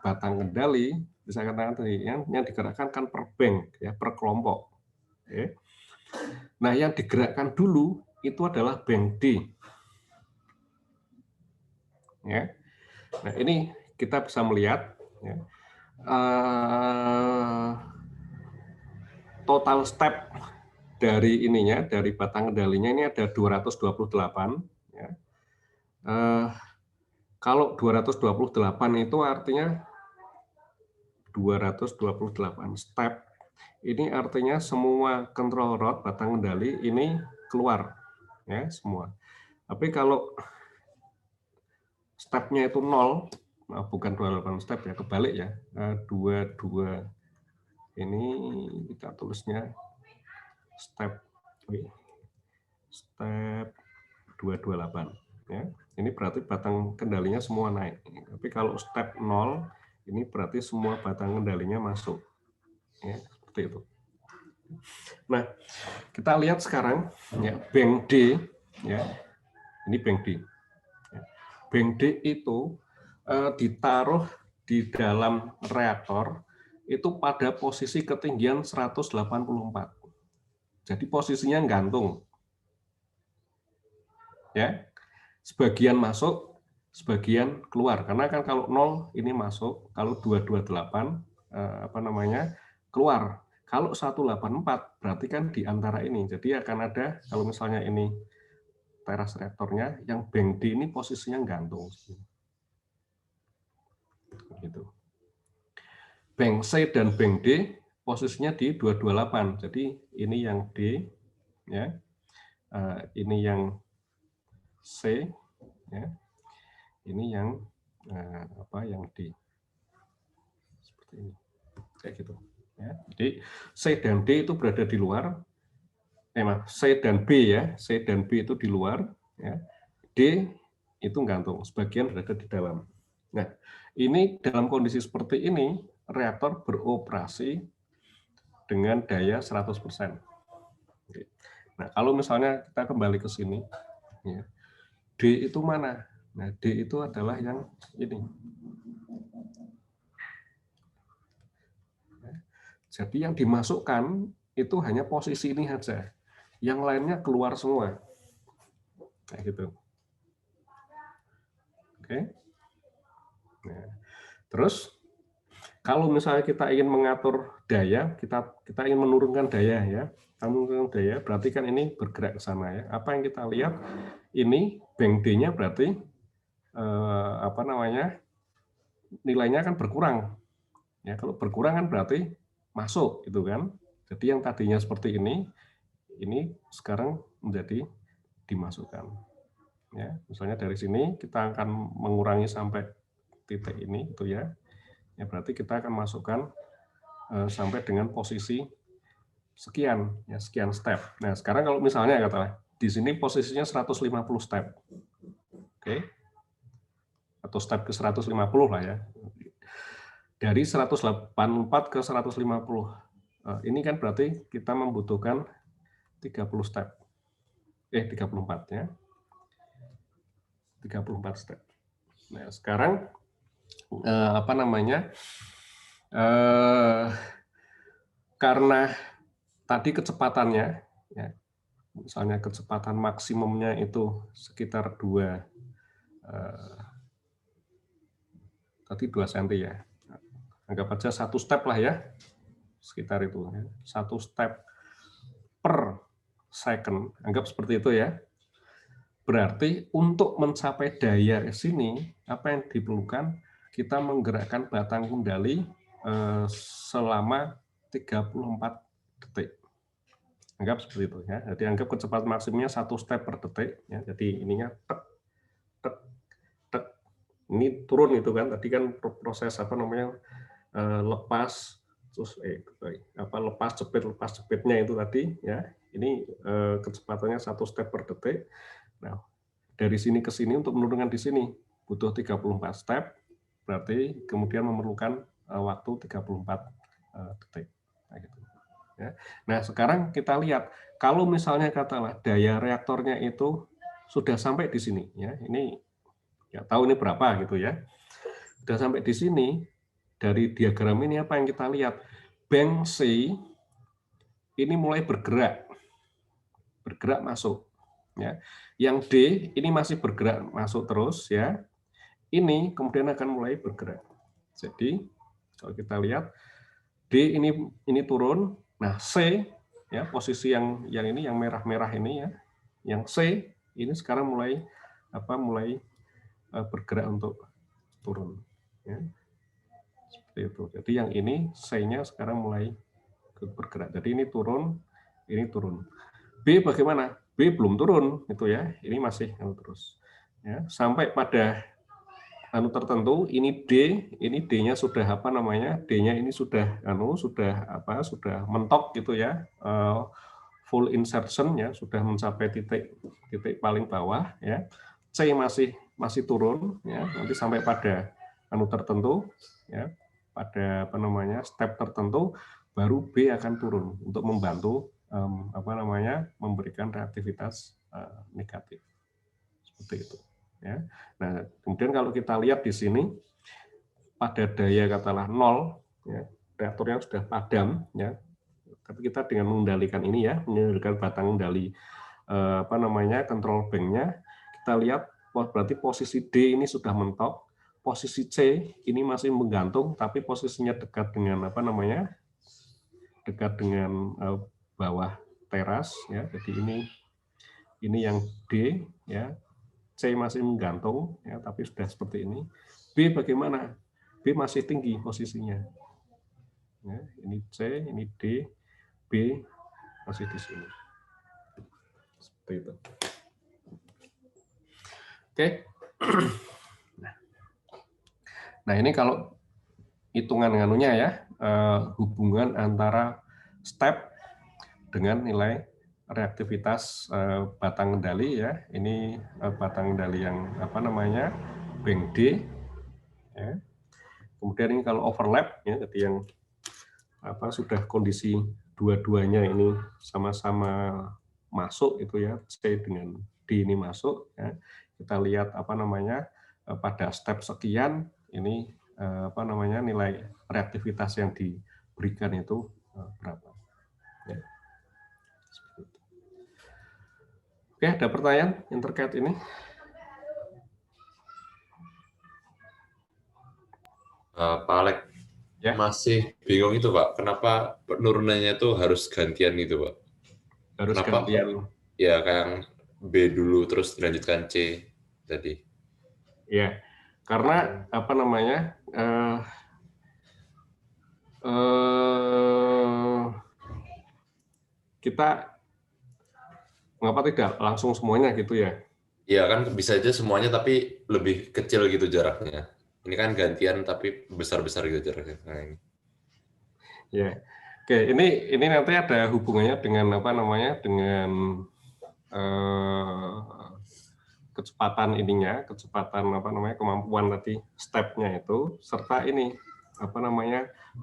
S1: batang kendali, bisa katakan tadi yang digerakkan kan per bank, ya, per kelompok. Oke. Nah, yang digerakkan dulu itu adalah bank D. Ya. Nah, ini kita bisa melihat, ya, total step dari ininya, dari batang kendalinya ini ada 228. Ya. Kalau 228 itu artinya 228 step. Ini artinya semua control rod batang kendali ini keluar, ya semua. Tapi kalau stepnya itu 0, bukan 28 step ya, kebalik ya, 22 ini kita tulisnya step 228 ya. Ini berarti batang kendalinya semua naik. Tapi kalau step 0 ini berarti semua batang kendalinya masuk. Ya, seperti itu. Nah, kita lihat sekarang ya, bank D ya. Ini bank D. Ya. Bank D itu ditaruh di dalam reaktor itu pada posisi ketinggian 184. Jadi posisinya gantung. Ya. Sebagian masuk, sebagian keluar. Karena kan kalau 0 ini masuk, kalau 228 keluar. Kalau 184 berarti kan di antara ini. Jadi akan ada kalau misalnya ini teras reaktornya, yang bank D ini posisinya gantung. Gitu. Bank C dan bank D posisinya di 228. Jadi ini yang D, ya. Ini yang C, ya. Ini yang yang D. Seperti ini, kayak gitu. Ya. Jadi C dan D itu berada di luar. C dan B ya, C dan B itu di luar. Ya. D itu gantung, sebagian berada di dalam. Nah, ini dalam kondisi seperti ini, reaktor beroperasi dengan daya 100%. Nah, kalau misalnya kita kembali ke sini, ya, D itu mana? Nah, D itu adalah yang ini. Jadi yang dimasukkan itu hanya posisi ini saja. Yang lainnya keluar semua. Kayak gitu. Oke. Nah, terus kalau misalnya kita ingin mengatur daya, kita ingin menurunkan daya ya. Kita menurunkan daya, berarti kan ini bergerak ke sana ya. Apa yang kita lihat? Ini bank D-nya berarti nilainya kan berkurang. Ya, kalau berkurang kan berarti masuk gitu kan. Jadi yang tadinya seperti ini sekarang menjadi dimasukkan. Ya, misalnya dari sini kita akan mengurangi sampai titik ini itu ya. Ya berarti kita akan masukkan sampai dengan posisi sekian ya, sekian step. Nah, sekarang kalau misalnya katakanlah di sini posisinya 150 step. Oke. Atau step ke 150 lah ya. Dari 184 ke 150. Ini kan berarti kita membutuhkan 30 step. 34 ya. 34 step. Nah, sekarang karena tadi kecepatannya ya, misalnya kecepatan maksimumnya itu sekitar 2 cm ya. Anggap aja 1 step lah ya. Sekitar itu ya. 1 step per second, anggap seperti itu ya. Berarti untuk mencapai daya ke sini, apa yang diperlukan? Kita menggerakkan batang kendali selama 34 detik. Anggap seperti itu ya. Jadi anggap kecepatan maksimumnya 1 step per detik ya. Jadi ininya tek tek tek. Ini turun itu kan. Tadi kan proses lepas terus lepas jepitnya itu tadi ya. Ini kecepatannya 1 step per detik. Nah, dari sini ke sini untuk menurunkan di sini butuh 34 step, berarti kemudian memerlukan waktu 34 detik. Nah, gitu. Ya. Nah, sekarang kita lihat kalau misalnya katakanlah daya reaktornya itu sudah sampai di sini, ya ini nggak tahu ini berapa gitu ya, sudah sampai di sini dari diagram ini apa yang kita lihat? Bank C ini mulai bergerak masuk. Ya. Yang D ini masih bergerak masuk terus ya. Ini kemudian akan mulai bergerak. Jadi kalau kita lihat D ini turun. Nah, C ya posisi yang ini yang merah-merah ini ya. Yang C ini sekarang mulai bergerak untuk turun ya. Seperti itu. Jadi yang ini C-nya sekarang mulai bergerak. Jadi ini turun, ini turun. B bagaimana? B belum turun, itu ya. Ini masih terus. Ya, sampai pada tertentu, ini D-nya sudah apa namanya? D-nya ini sudah sudah mentok gitu ya. Full insertion ya, sudah mencapai titik paling bawah ya. C masih turun ya, nanti sampai pada tertentu ya, pada step tertentu baru B akan turun untuk membantu memberikan reaktivitas negatif. Seperti itu ya. Nah, kemudian kalau kita lihat di sini pada daya katakanlah 0 ya, reaktornya sudah padam ya. Tapi kita dengan mengendalikan ini ya, mengendalikan batang kendali control bank-nya, kita lihat berarti posisi D ini sudah mentok, posisi C ini masih menggantung tapi posisinya dekat dengan dekat dengan bawah teras ya. Jadi ini yang D ya. C masih menggantung ya, tapi sudah seperti ini. B bagaimana? B masih tinggi posisinya. Ya, ini C, ini D, B masih di sini. Seperti itu. Oke. Nah, ini kalau hitungan ya, hubungan antara step dengan nilai reaktivitas batang kendali ya. Ini batang kendali yang bank D ya. Kemudian ini kalau overlap ya, jadi yang sudah kondisi dua-duanya ini sama-sama masuk itu ya, C dengan D ini masuk ya. Kita lihat pada step sekian ini nilai reaktivitas yang diberikan itu berapa ya. Oke, ada pertanyaan yang terkait ini?
S11: Pak Alek,
S1: ya?
S11: Masih bingung itu Pak, kenapa penurunannya itu harus gantian gitu Pak?
S1: Harus
S11: kenapa
S1: gantian?
S11: Ya, kayak B dulu, terus dilanjutkan C tadi.
S1: Ya, karena kita mengapa tidak langsung semuanya gitu ya?
S11: Iya kan bisa aja semuanya tapi lebih kecil gitu jaraknya. Ini kan gantian tapi besar-besar gitu jaraknya. Nah, ini.
S1: Ya, oke. Ini nanti ada hubungannya dengan dengan kecepatan kemampuan tadi stepnya itu serta ini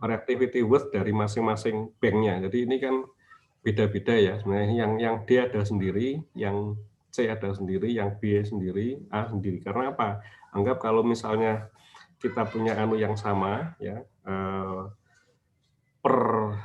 S1: reactivity worth dari masing-masing banknya. Jadi ini kan beda-beda ya sebenarnya, yang D ada sendiri, yang C ada sendiri, yang B sendiri, A sendiri. Karena apa? Anggap kalau misalnya kita punya yang sama ya, per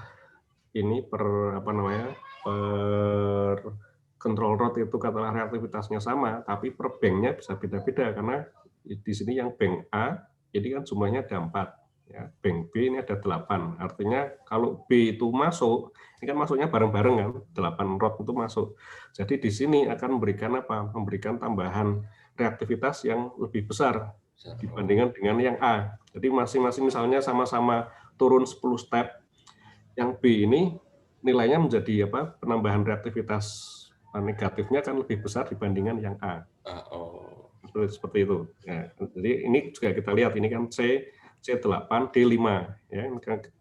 S1: control rod itu katakanlah reaktivitasnya sama, tapi per banknya bisa beda-beda karena di sini yang bank A ini kan jumlahnya ada 4. Ya, bank B ini ada 8, artinya kalau B itu masuk, ini kan masuknya bareng-bareng kan, 8 rod itu masuk. Jadi di sini akan memberikan memberikan tambahan reaktivitas yang lebih besar dibandingkan dengan yang A. Jadi masing-masing misalnya sama-sama turun 10 step, yang B ini nilainya menjadi penambahan reaktivitas negatifnya kan lebih besar dibandingkan yang A. Seperti itu. Ya, jadi ini juga kita lihat, ini kan C8, D5 ya,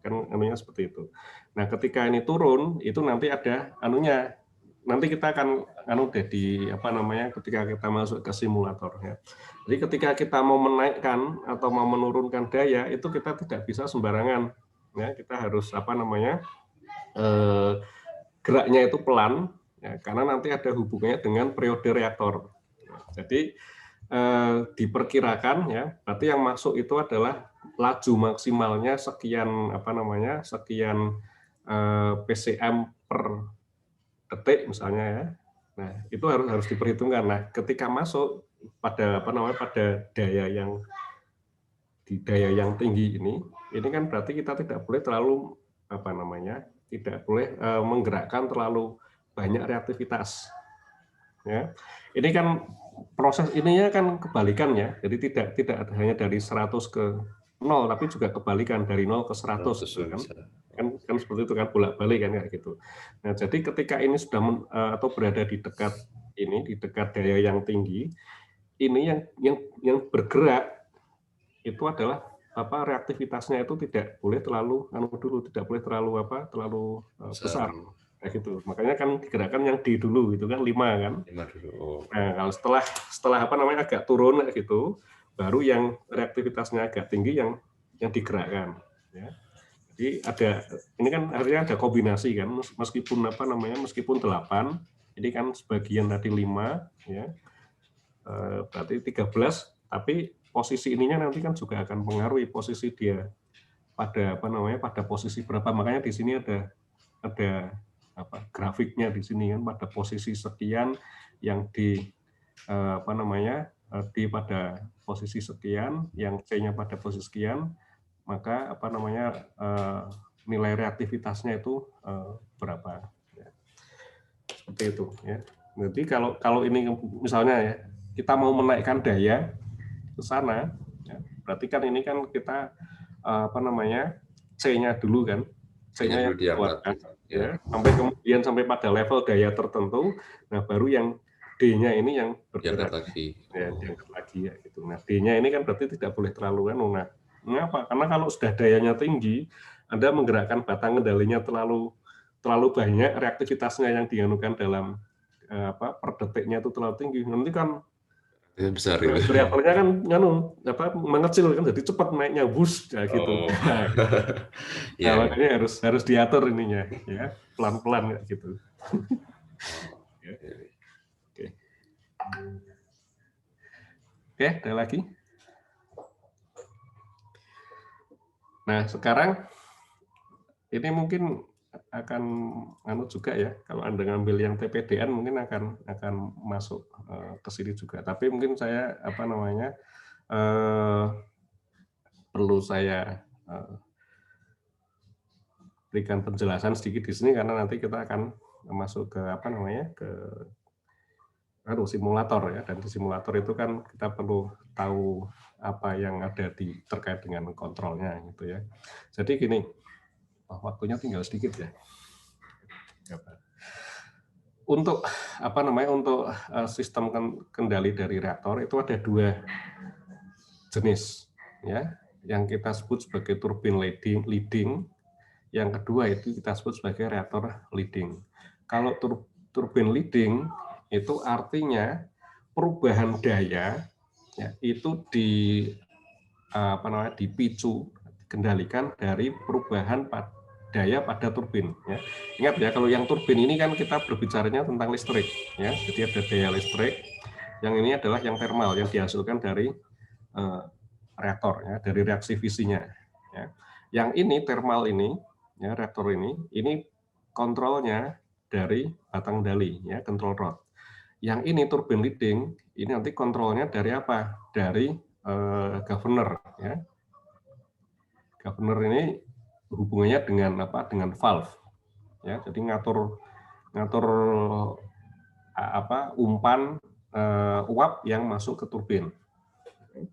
S1: kan anunya seperti itu. Nah, ketika ini turun itu nanti ada anunya. Nanti kita akan ketika kita masuk ke simulator ya. Jadi ketika kita mau menaikkan atau mau menurunkan daya itu kita tidak bisa sembarangan ya, kita harus geraknya itu pelan ya, karena nanti ada hubungannya dengan periode reaktor. Jadi diperkirakan ya, berarti yang masuk itu adalah laju maksimalnya sekian sekian PCM per detik misalnya ya. Nah, itu harus diperhitungkan. Nah, ketika masuk pada pada daya yang tinggi ini kan berarti kita tidak boleh terlalu tidak boleh menggerakkan terlalu banyak reaktivitas. Ya. Ini kan proses ininya kan kebalikan ya. Jadi tidak hanya dari 100 ke 0, tapi juga kebalikan dari 0 ke 100 kan seperti itu kan, bolak-balik kan kayak gitu. Nah, jadi ketika ini sudah atau berada di dekat daya yang tinggi, ini yang bergerak itu adalah reaktivitasnya itu tidak boleh terlalu besar kayak gitu. Makanya kan digerakkan yang D dulu itu kan 5 kan.
S11: 5 dulu.
S1: Nah, kalau setelah agak turun kayak gitu, baru yang reaktivitasnya agak tinggi yang digerakkan ya. Jadi ini kan artinya ada kombinasi kan, meskipun meskipun 8, ini kan sebagian tadi 5 ya. Berarti 13, tapi posisi ininya nanti kan juga akan mengaruhi posisi dia pada pada posisi berapa. Makanya di sini ada grafiknya di sini kan, pada posisi sekian yang di pada posisi sekian, yang C-nya pada posisi sekian, maka nilai reaktivitasnya itu berapa ya. Seperti itu ya. Jadi kalau ini misalnya ya, kita mau menaikkan daya ke sana ya, berarti kan ini kan kita C-nya dulu kan, C-nya yang dikeluarkan ya, sampai pada level daya tertentu, nah baru yang D-nya ini yang bergerak lagi ya gitu. Nah, D-nya ini kan berarti tidak boleh terlalu kan. Nah, mengapa? Karena kalau sudah dayanya tinggi, Anda menggerakkan batang kendalinya terlalu banyak, reaktivitasnya yang dianukan dalam per detiknya itu terlalu tinggi. Nanti kan
S11: besar
S1: reaktornya kan mengecil kan, jadi cepat naiknya bus kayak gitu. Nah, makanya harus diatur ininya ya, pelan-pelan kayak gitu. Oke, ada lagi? Nah, sekarang ini mungkin akan juga ya, kalau Anda ngambil yang TPDN mungkin akan masuk ke sini juga. Tapi mungkin saya perlu saya berikan penjelasan sedikit di sini, karena nanti kita akan masuk ke ke simulator ya, dan di simulator itu kan kita perlu tahu apa yang ada terkait dengan kontrolnya gitu ya. Jadi gini, waktunya tinggal sedikit ya. Untuk untuk sistem kendali dari reaktor itu ada 2 jenis ya, yang kita sebut sebagai turbin leading, yang kedua itu kita sebut sebagai reaktor leading. Kalau turbin leading itu artinya perubahan daya ya, itu dipicu, dikendalikan dari perubahan daya pada turbin ya. Ingat ya, kalau yang turbin ini kan kita berbicaranya tentang listrik ya. Jadi ada daya listrik, yang ini adalah yang thermal yang dihasilkan dari reaktor ya, dari reaksi fisinya ya. Yang ini thermal ini ya, reaktor ini kontrolnya dari batang kendali ya, control rod. Yang ini turbin leading, ini nanti kontrolnya dari apa? Dari governor ya. Governor ini hubungannya dengan dengan valve ya. Jadi ngatur umpan uap yang masuk ke turbin.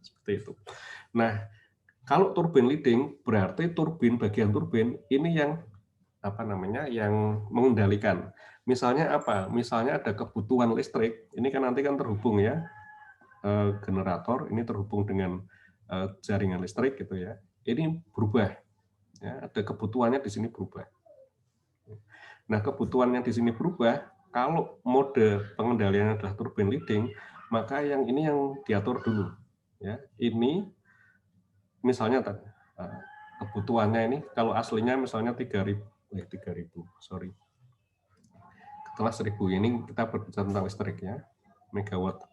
S1: Seperti itu. Nah, kalau turbin leading berarti bagian turbin ini yang yang mengendalikan. Misalnya apa? Misalnya ada kebutuhan listrik, ini kan nanti kan terhubung ya, generator ini terhubung dengan jaringan listrik gitu ya. Ini berubah, ya, ada kebutuhannya di sini berubah. Nah, kebutuhannya di sini berubah. Kalau mode pengendaliannya adalah turbin leading, maka yang ini yang diatur dulu. Ya, ini misalnya kebutuhannya ini kalau aslinya misalnya 3.000, sorry. Setelah 1.000 ini kita berbicara tentang listrik ya, megawatt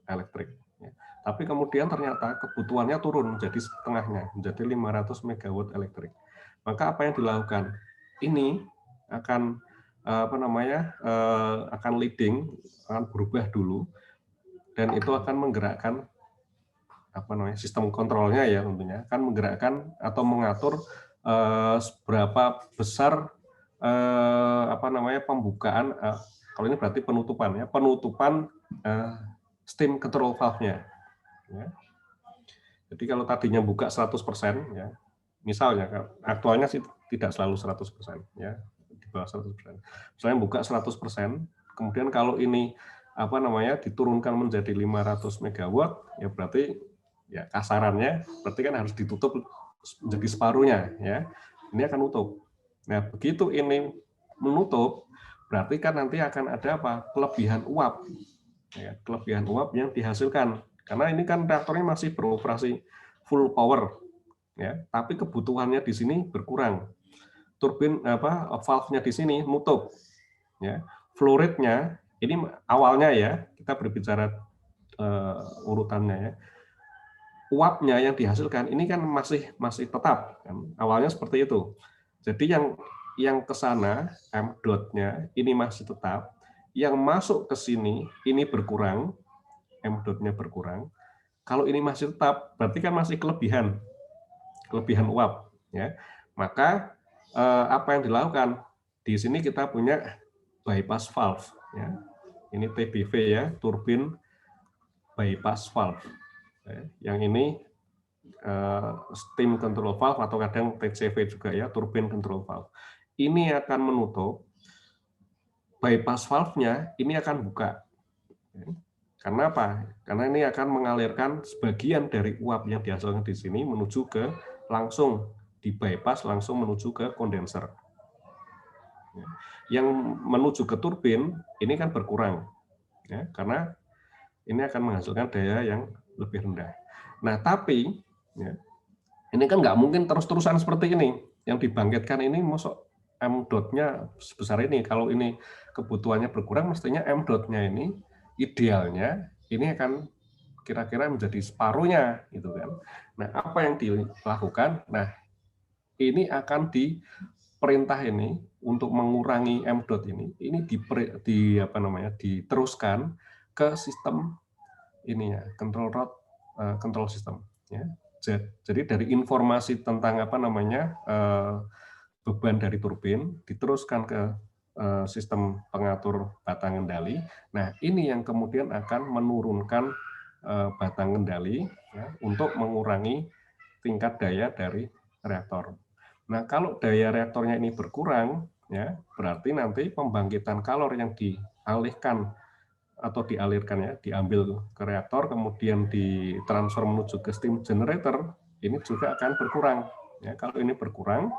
S1: elektrik. Ya. Tapi kemudian ternyata kebutuhannya turun menjadi setengahnya, menjadi 500 megawatt elektrik. Maka apa yang dilakukan? Ini akan akan leading, akan berubah dulu, dan itu akan menggerakkan sistem kontrolnya ya, tentunya akan menggerakkan atau mengatur seberapa besar pembukaan, kalau ini berarti penutupan ya, penutupan steam control valve-nya ya. Jadi kalau tadinya buka 100%, ya, misalnya aktualnya sih tidak selalu 100%, ya, di bawah 100%. Misalnya buka 100%, kemudian kalau ini diturunkan menjadi 500 megawatt, ya berarti ya kasarannya berarti kan harus ditutup menjadi separuhnya, ya. Ini akan nutup. Nah, begitu ini menutup, berarti kan nanti akan ada apa? Kelebihan uap. Ya, kelebihan uap yang dihasilkan. Karena ini kan reaktornya masih beroperasi full power, ya, tapi kebutuhannya di sini berkurang. Turbin valve-nya di sini nutup, ya. Flow rate-nya ini awalnya, ya, kita berbicara urutannya, ya. Uapnya yang dihasilkan ini kan masih tetap, kan? Awalnya seperti itu. Jadi yang ke sana M dot-nya ini masih tetap, yang masuk ke sini ini berkurang, M dot-nya berkurang. Kalau ini masih tetap, berarti kan masih kelebihan uap, ya. Maka apa yang dilakukan di sini, kita punya bypass valve, ya. Ini TBV, ya, turbin bypass valve. Yang ini steam control valve atau kadang TCV juga, ya, turbin control valve. Ini akan menutup, bypass valve-nya ini akan buka. Karena apa? Karena ini akan mengalirkan sebagian dari uap yang dihasilkan di sini menuju ke langsung di bypass langsung menuju ke kondenser. Yang menuju ke turbin ini kan berkurang, ya, karena ini akan menghasilkan daya yang lebih rendah. Nah, tapi, ya, ini kan nggak mungkin terus-terusan seperti ini. Yang dibangkitkan ini masuk M dot-nya sebesar ini. Kalau ini kebutuhannya berkurang, mestinya M dot-nya ini idealnya ini akan kira-kira menjadi separuhnya, gitu kan. Nah, apa yang dilakukan? Nah, ini akan diperintah ini untuk mengurangi M dot ini diteruskan ke sistem ini, ya, control rod control system, ya. Jadi dari informasi tentang beban dari turbin diteruskan ke sistem pengatur batang kendali. Nah, ini yang kemudian akan menurunkan batang kendali, ya, untuk mengurangi tingkat daya dari reaktor. Nah, kalau daya reaktornya ini berkurang, ya, berarti nanti pembangkitan kalor yang dialihkan atau dialirkan, ya, diambil ke reaktor kemudian ditransfer menuju ke steam generator ini juga akan berkurang. Ya, kalau ini berkurang,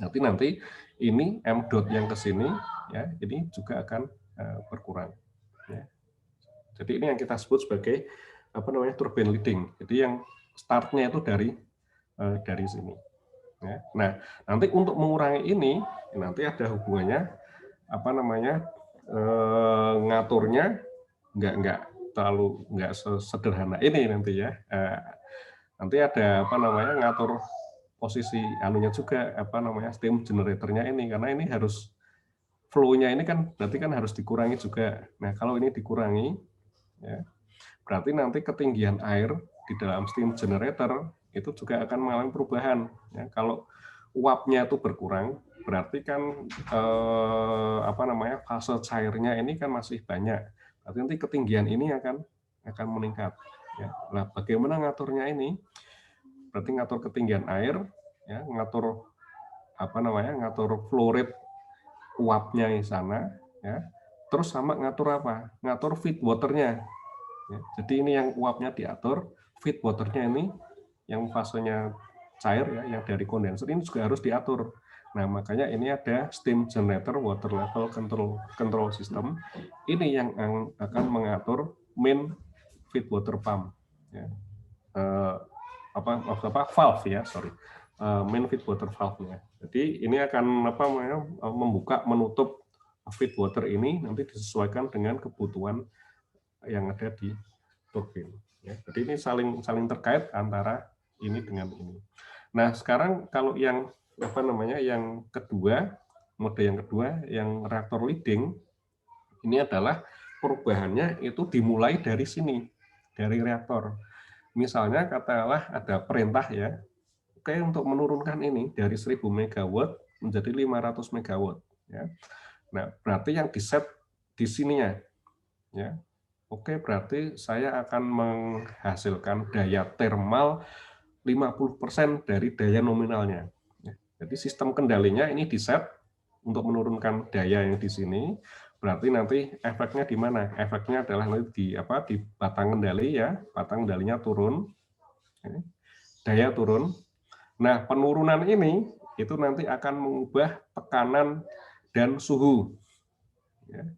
S1: nanti ini M dot yang ke sini, ya, ini juga akan berkurang. Ya. Jadi ini yang kita sebut sebagai turbine leading. Jadi yang startnya itu dari sini. Ya. Nah, nanti untuk mengurangi ini nanti ada hubungannya ngaturnya nggak sederhana ini nanti, ya. Nanti ada ngatur posisi anunya juga steam generatornya ini, karena ini harus flow-nya ini kan berarti kan harus dikurangi juga. Nah, kalau ini dikurangi, ya, berarti nanti ketinggian air di dalam steam generator itu juga akan mengalami perubahan. Ya, kalau uapnya itu berkurang, berarti kan fase cairnya ini kan masih banyak. Berarti nanti ketinggian ini akan meningkat. Ya. Nah, bagaimana ngaturnya ini? Berarti ngatur ketinggian air, ya, ngatur ngatur flow rate uapnya di sana, ya. Terus sama ngatur apa? Ngatur feed waternya. Ya. Jadi ini yang uapnya diatur, feed waternya ini yang fasenya cair, ya, yang dari kondenser ini juga harus diatur. Nah, makanya ini ada steam generator water level control system. Ini yang akan mengatur main feed water pump, ya. Valve, ya, main feed water valve-nya. Jadi ini akan membuka menutup feed water ini nanti disesuaikan dengan kebutuhan yang ada di turbin. Ya. Jadi ini saling terkait antara ini dengan ini. Nah, sekarang kalau yang yang kedua, mode yang kedua, yang reaktor leading, ini adalah perubahannya itu dimulai dari sini, dari reaktor. Misalnya katakanlah ada perintah, ya, oke, untuk menurunkan ini dari 1000 megawatt menjadi 500 megawatt. Ya. Nah, berarti yang di-set di sininya, ya, Oke, berarti saya akan menghasilkan daya thermal 50% dari daya nominalnya. Jadi sistem kendalinya ini di-set untuk menurunkan daya yang di sini. Berarti nanti efeknya di mana? Efeknya adalah nanti di batang kendali ya, batang kendalinya turun, daya turun. Nah, penurunan ini itu nanti akan mengubah tekanan dan suhu. Ya.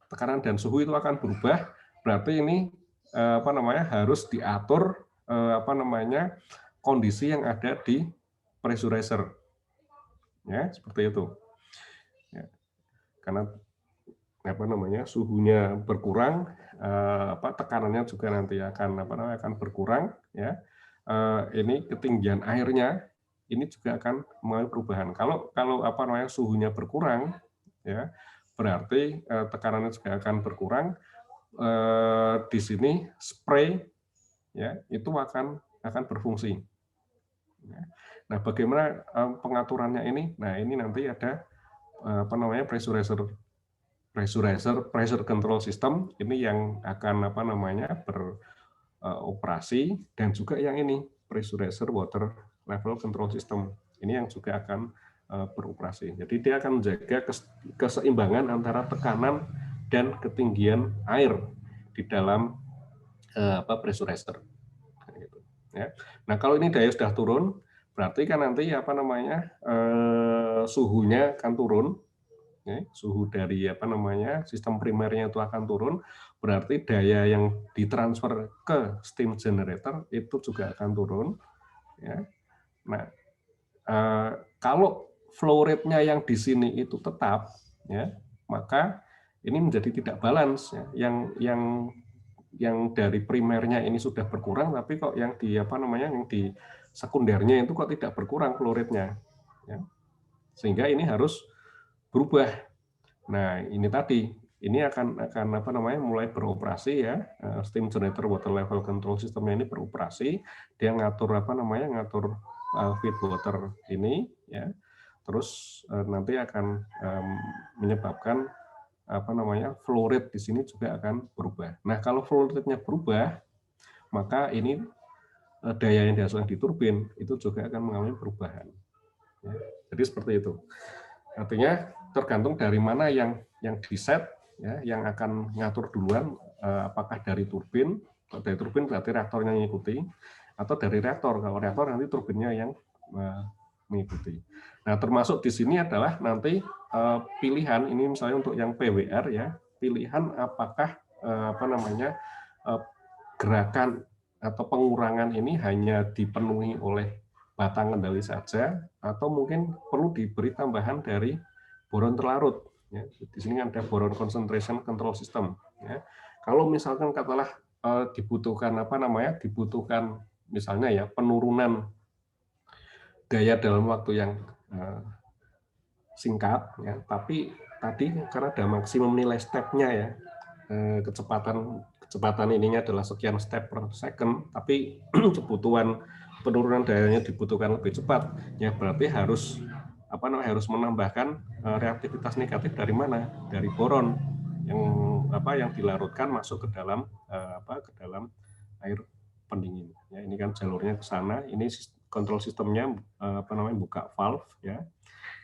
S1: Tekanan dan suhu itu akan berubah. Berarti ini harus diatur kondisi yang ada di pressurizer. Ya, seperti itu. Ya. Karena suhunya berkurang, tekanannya juga nanti akan berkurang, ya. Ini ketinggian airnya ini juga akan mengalami perubahan. Kalau suhunya berkurang, ya, berarti tekanannya juga akan berkurang. Di sini spray, ya, itu akan berfungsi. Ya. Nah, bagaimana pengaturannya ini? Nah, ini nanti ada pressure control system ini yang akan beroperasi, dan juga yang ini pressurizer water level control system ini yang juga akan beroperasi. Jadi dia akan menjaga keseimbangan antara tekanan dan ketinggian air di dalam pressurizer. Ya. Nah, kalau ini daya sudah turun, berarti kan nanti suhunya akan turun. Ya, suhu dari sistem primernya itu akan turun, berarti daya yang ditransfer ke steam generator itu juga akan turun. Ya. Nah, kalau flow rate-nya yang di sini itu tetap, ya, maka ini menjadi tidak balance. Ya. Yang dari primernya ini sudah berkurang, tapi kok yang di yang di sekundernya itu kok tidak berkurang flow rate-nya. Ya. Sehingga ini harus berubah. Nah, ini tadi ini akan mulai beroperasi, ya. Steam generator water level control systemnya ini beroperasi, dia ngatur ngatur feed water ini, ya. Terus nanti akan menyebabkan flow rate di sini juga akan berubah. Nah, kalau flow rate-nya berubah, maka ini daya yang dihasilkan di turbin itu juga akan mengalami perubahan. Ya. Jadi seperti itu. Artinya tergantung dari mana yang di-set, ya, yang akan ngatur duluan, apakah dari turbin. Kalau dari turbin berarti reaktornya mengikuti, atau dari reaktor. Kalau reaktor nanti turbinnya yang mengikuti. Nah, termasuk di sini adalah nanti pilihan ini misalnya untuk yang PWR, ya, pilihan apakah gerakan atau pengurangan ini hanya dipenuhi oleh batang kendali saja, atau mungkin perlu diberi tambahan dari boron terlarut. Ya. Di sini ada boron concentration control system. Ya. Kalau misalkan katakanlah dibutuhkan misalnya, ya, penurunan daya dalam waktu yang singkat, ya, tapi tadi karena ada maksimum nilai step-nya, ya, kecepatan ininya adalah sekian step per second, tapi kebutuhan penurunan dayanya dibutuhkan lebih cepat, ya, berarti harus menambahkan reaktivitas negatif dari mana? Dari boron yang dilarutkan masuk ke dalam air pendingin. Ya, ini kan jalurnya ke sana. Ini kontrol sistemnya buka valve, ya.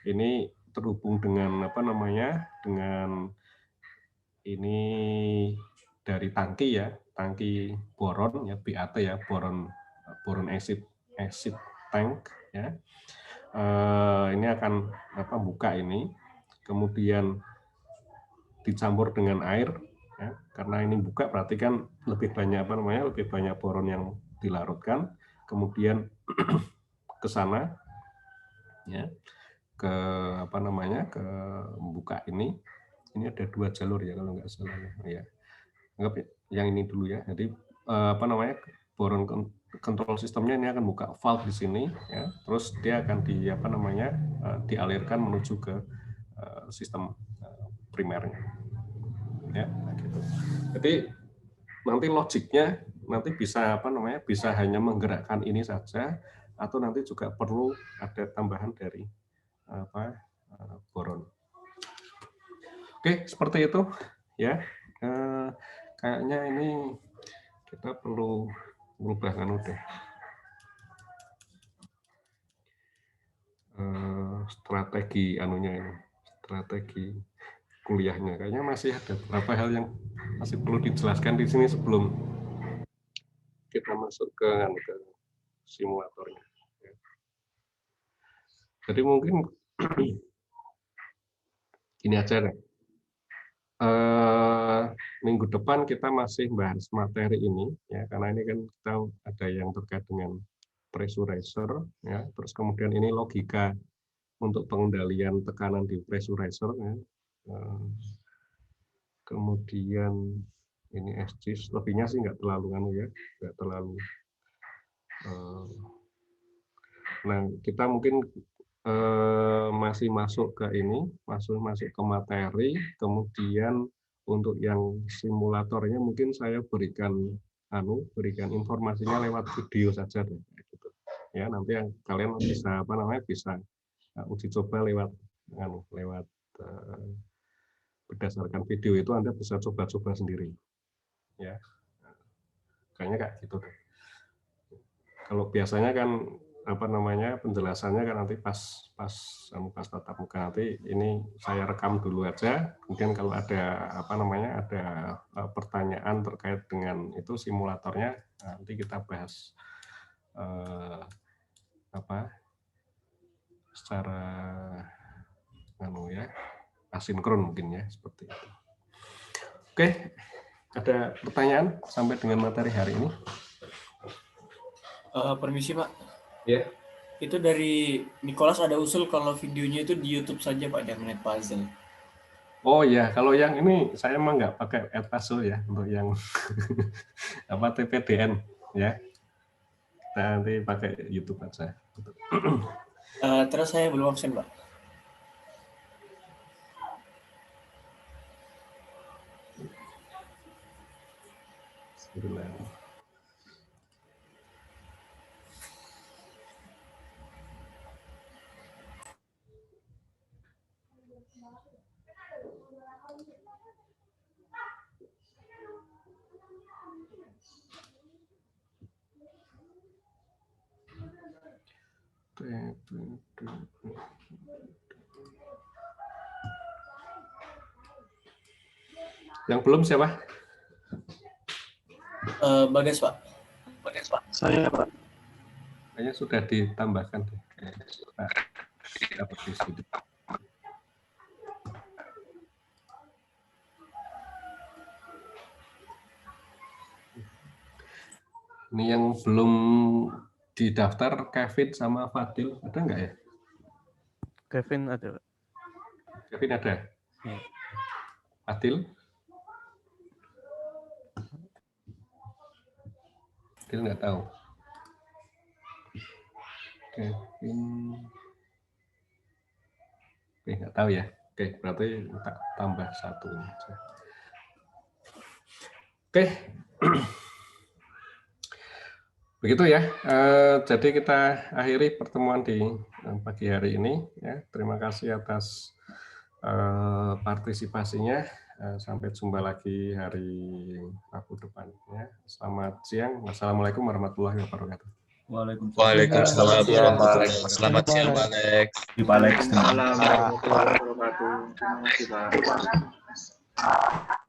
S1: Ini terhubung dengan dengan ini dari tangki, ya, tangki boron, ya, BAT, ya, boron acid tank, ya. Ini akan buka ini, kemudian dicampur dengan air, ya, karena ini buka berarti kan lebih banyak lebih banyak boron yang dilarutkan, kemudian ke sana, ya, ke ke buka ini ada 2 jalur, ya, kalau nggak salah, ya. Anggap yang ini dulu, ya. Jadi boron kontrol sistemnya ini akan buka valve di sini, ya. Terus dia akan dialirkan menuju ke sistem primernya, ya, gitu. Jadi nanti logiknya nanti bisa bisa hanya menggerakkan ini saja, atau nanti juga perlu ada tambahan dari boron. Oke, seperti itu, ya. kayaknya ini kita perlu merubah deh. Strategi anunya ini, strategi kuliahnya. Kayaknya masih ada beberapa hal yang masih perlu dijelaskan di sini sebelum kita masuk ke simulatornya. Jadi mungkin ini aja deh. Minggu depan kita masih bahas materi ini ya, karena ini kan kita ada yang terkait dengan pressurizer ya, terus kemudian ini logika untuk pengendalian tekanan di pressurizer ya. Kemudian ini SG, lebihnya sih nggak terlalu ya, nggak terlalu. Nah, kita mungkin masih masuk ke ini, masuk ke materi, kemudian untuk yang simulatornya mungkin saya berikan informasinya lewat video saja deh, gitu. Ya, nanti yang kalian bisa bisa uji coba lewat berdasarkan video itu Anda bisa coba-coba sendiri. Ya. Kayaknya kayak gitu deh. Kalau biasanya kan penjelasannya kan nanti pas tatap muka, nanti ini saya rekam dulu aja, kemudian kalau ada ada pertanyaan terkait dengan itu simulatornya, nanti kita bahas secara asinkron mungkin ya, seperti itu. Oke, ada pertanyaan sampai dengan materi hari ini?
S10: Permisi Pak.
S1: Ya.
S10: Itu dari Nicholas ada usul kalau videonya itu di YouTube saja Pak, jangan Net Puzzle.
S1: Oh ya, kalau yang ini saya emang nggak pakai Net Puzzle ya, untuk yang TPDN ya. Kita nanti pakai YouTube aja.
S10: Terus saya belum absen Pak.
S1: Yang belum siapa?
S10: Bagas Pak.
S4: Saya Pak.
S1: Kayaknya sudah ditambahkan deh. Ini yang belum didaftar Kevin sama Fadil, ada nggak ya?
S12: Kevin ada.
S1: Kevin ada?
S12: Ya.
S1: Fadil? Fadil nggak tahu. Kevin, oke, nggak tahu ya. Oke, berarti tak tambah satu aja. Oke. Begitu ya, jadi kita akhiri pertemuan di pagi hari ini. Ya, terima kasih atas partisipasinya. Sampai jumpa lagi hari Rabu depan. Ya. Selamat siang. Wassalamualaikum warahmatullahi wabarakatuh.
S11: Waalaikumsalam warahmatullahi wabarakatuh. Selamat siang, Pak Alex.
S4: Waalaikumsalam warahmatullahi wabarakatuh. Terima kasih Pak.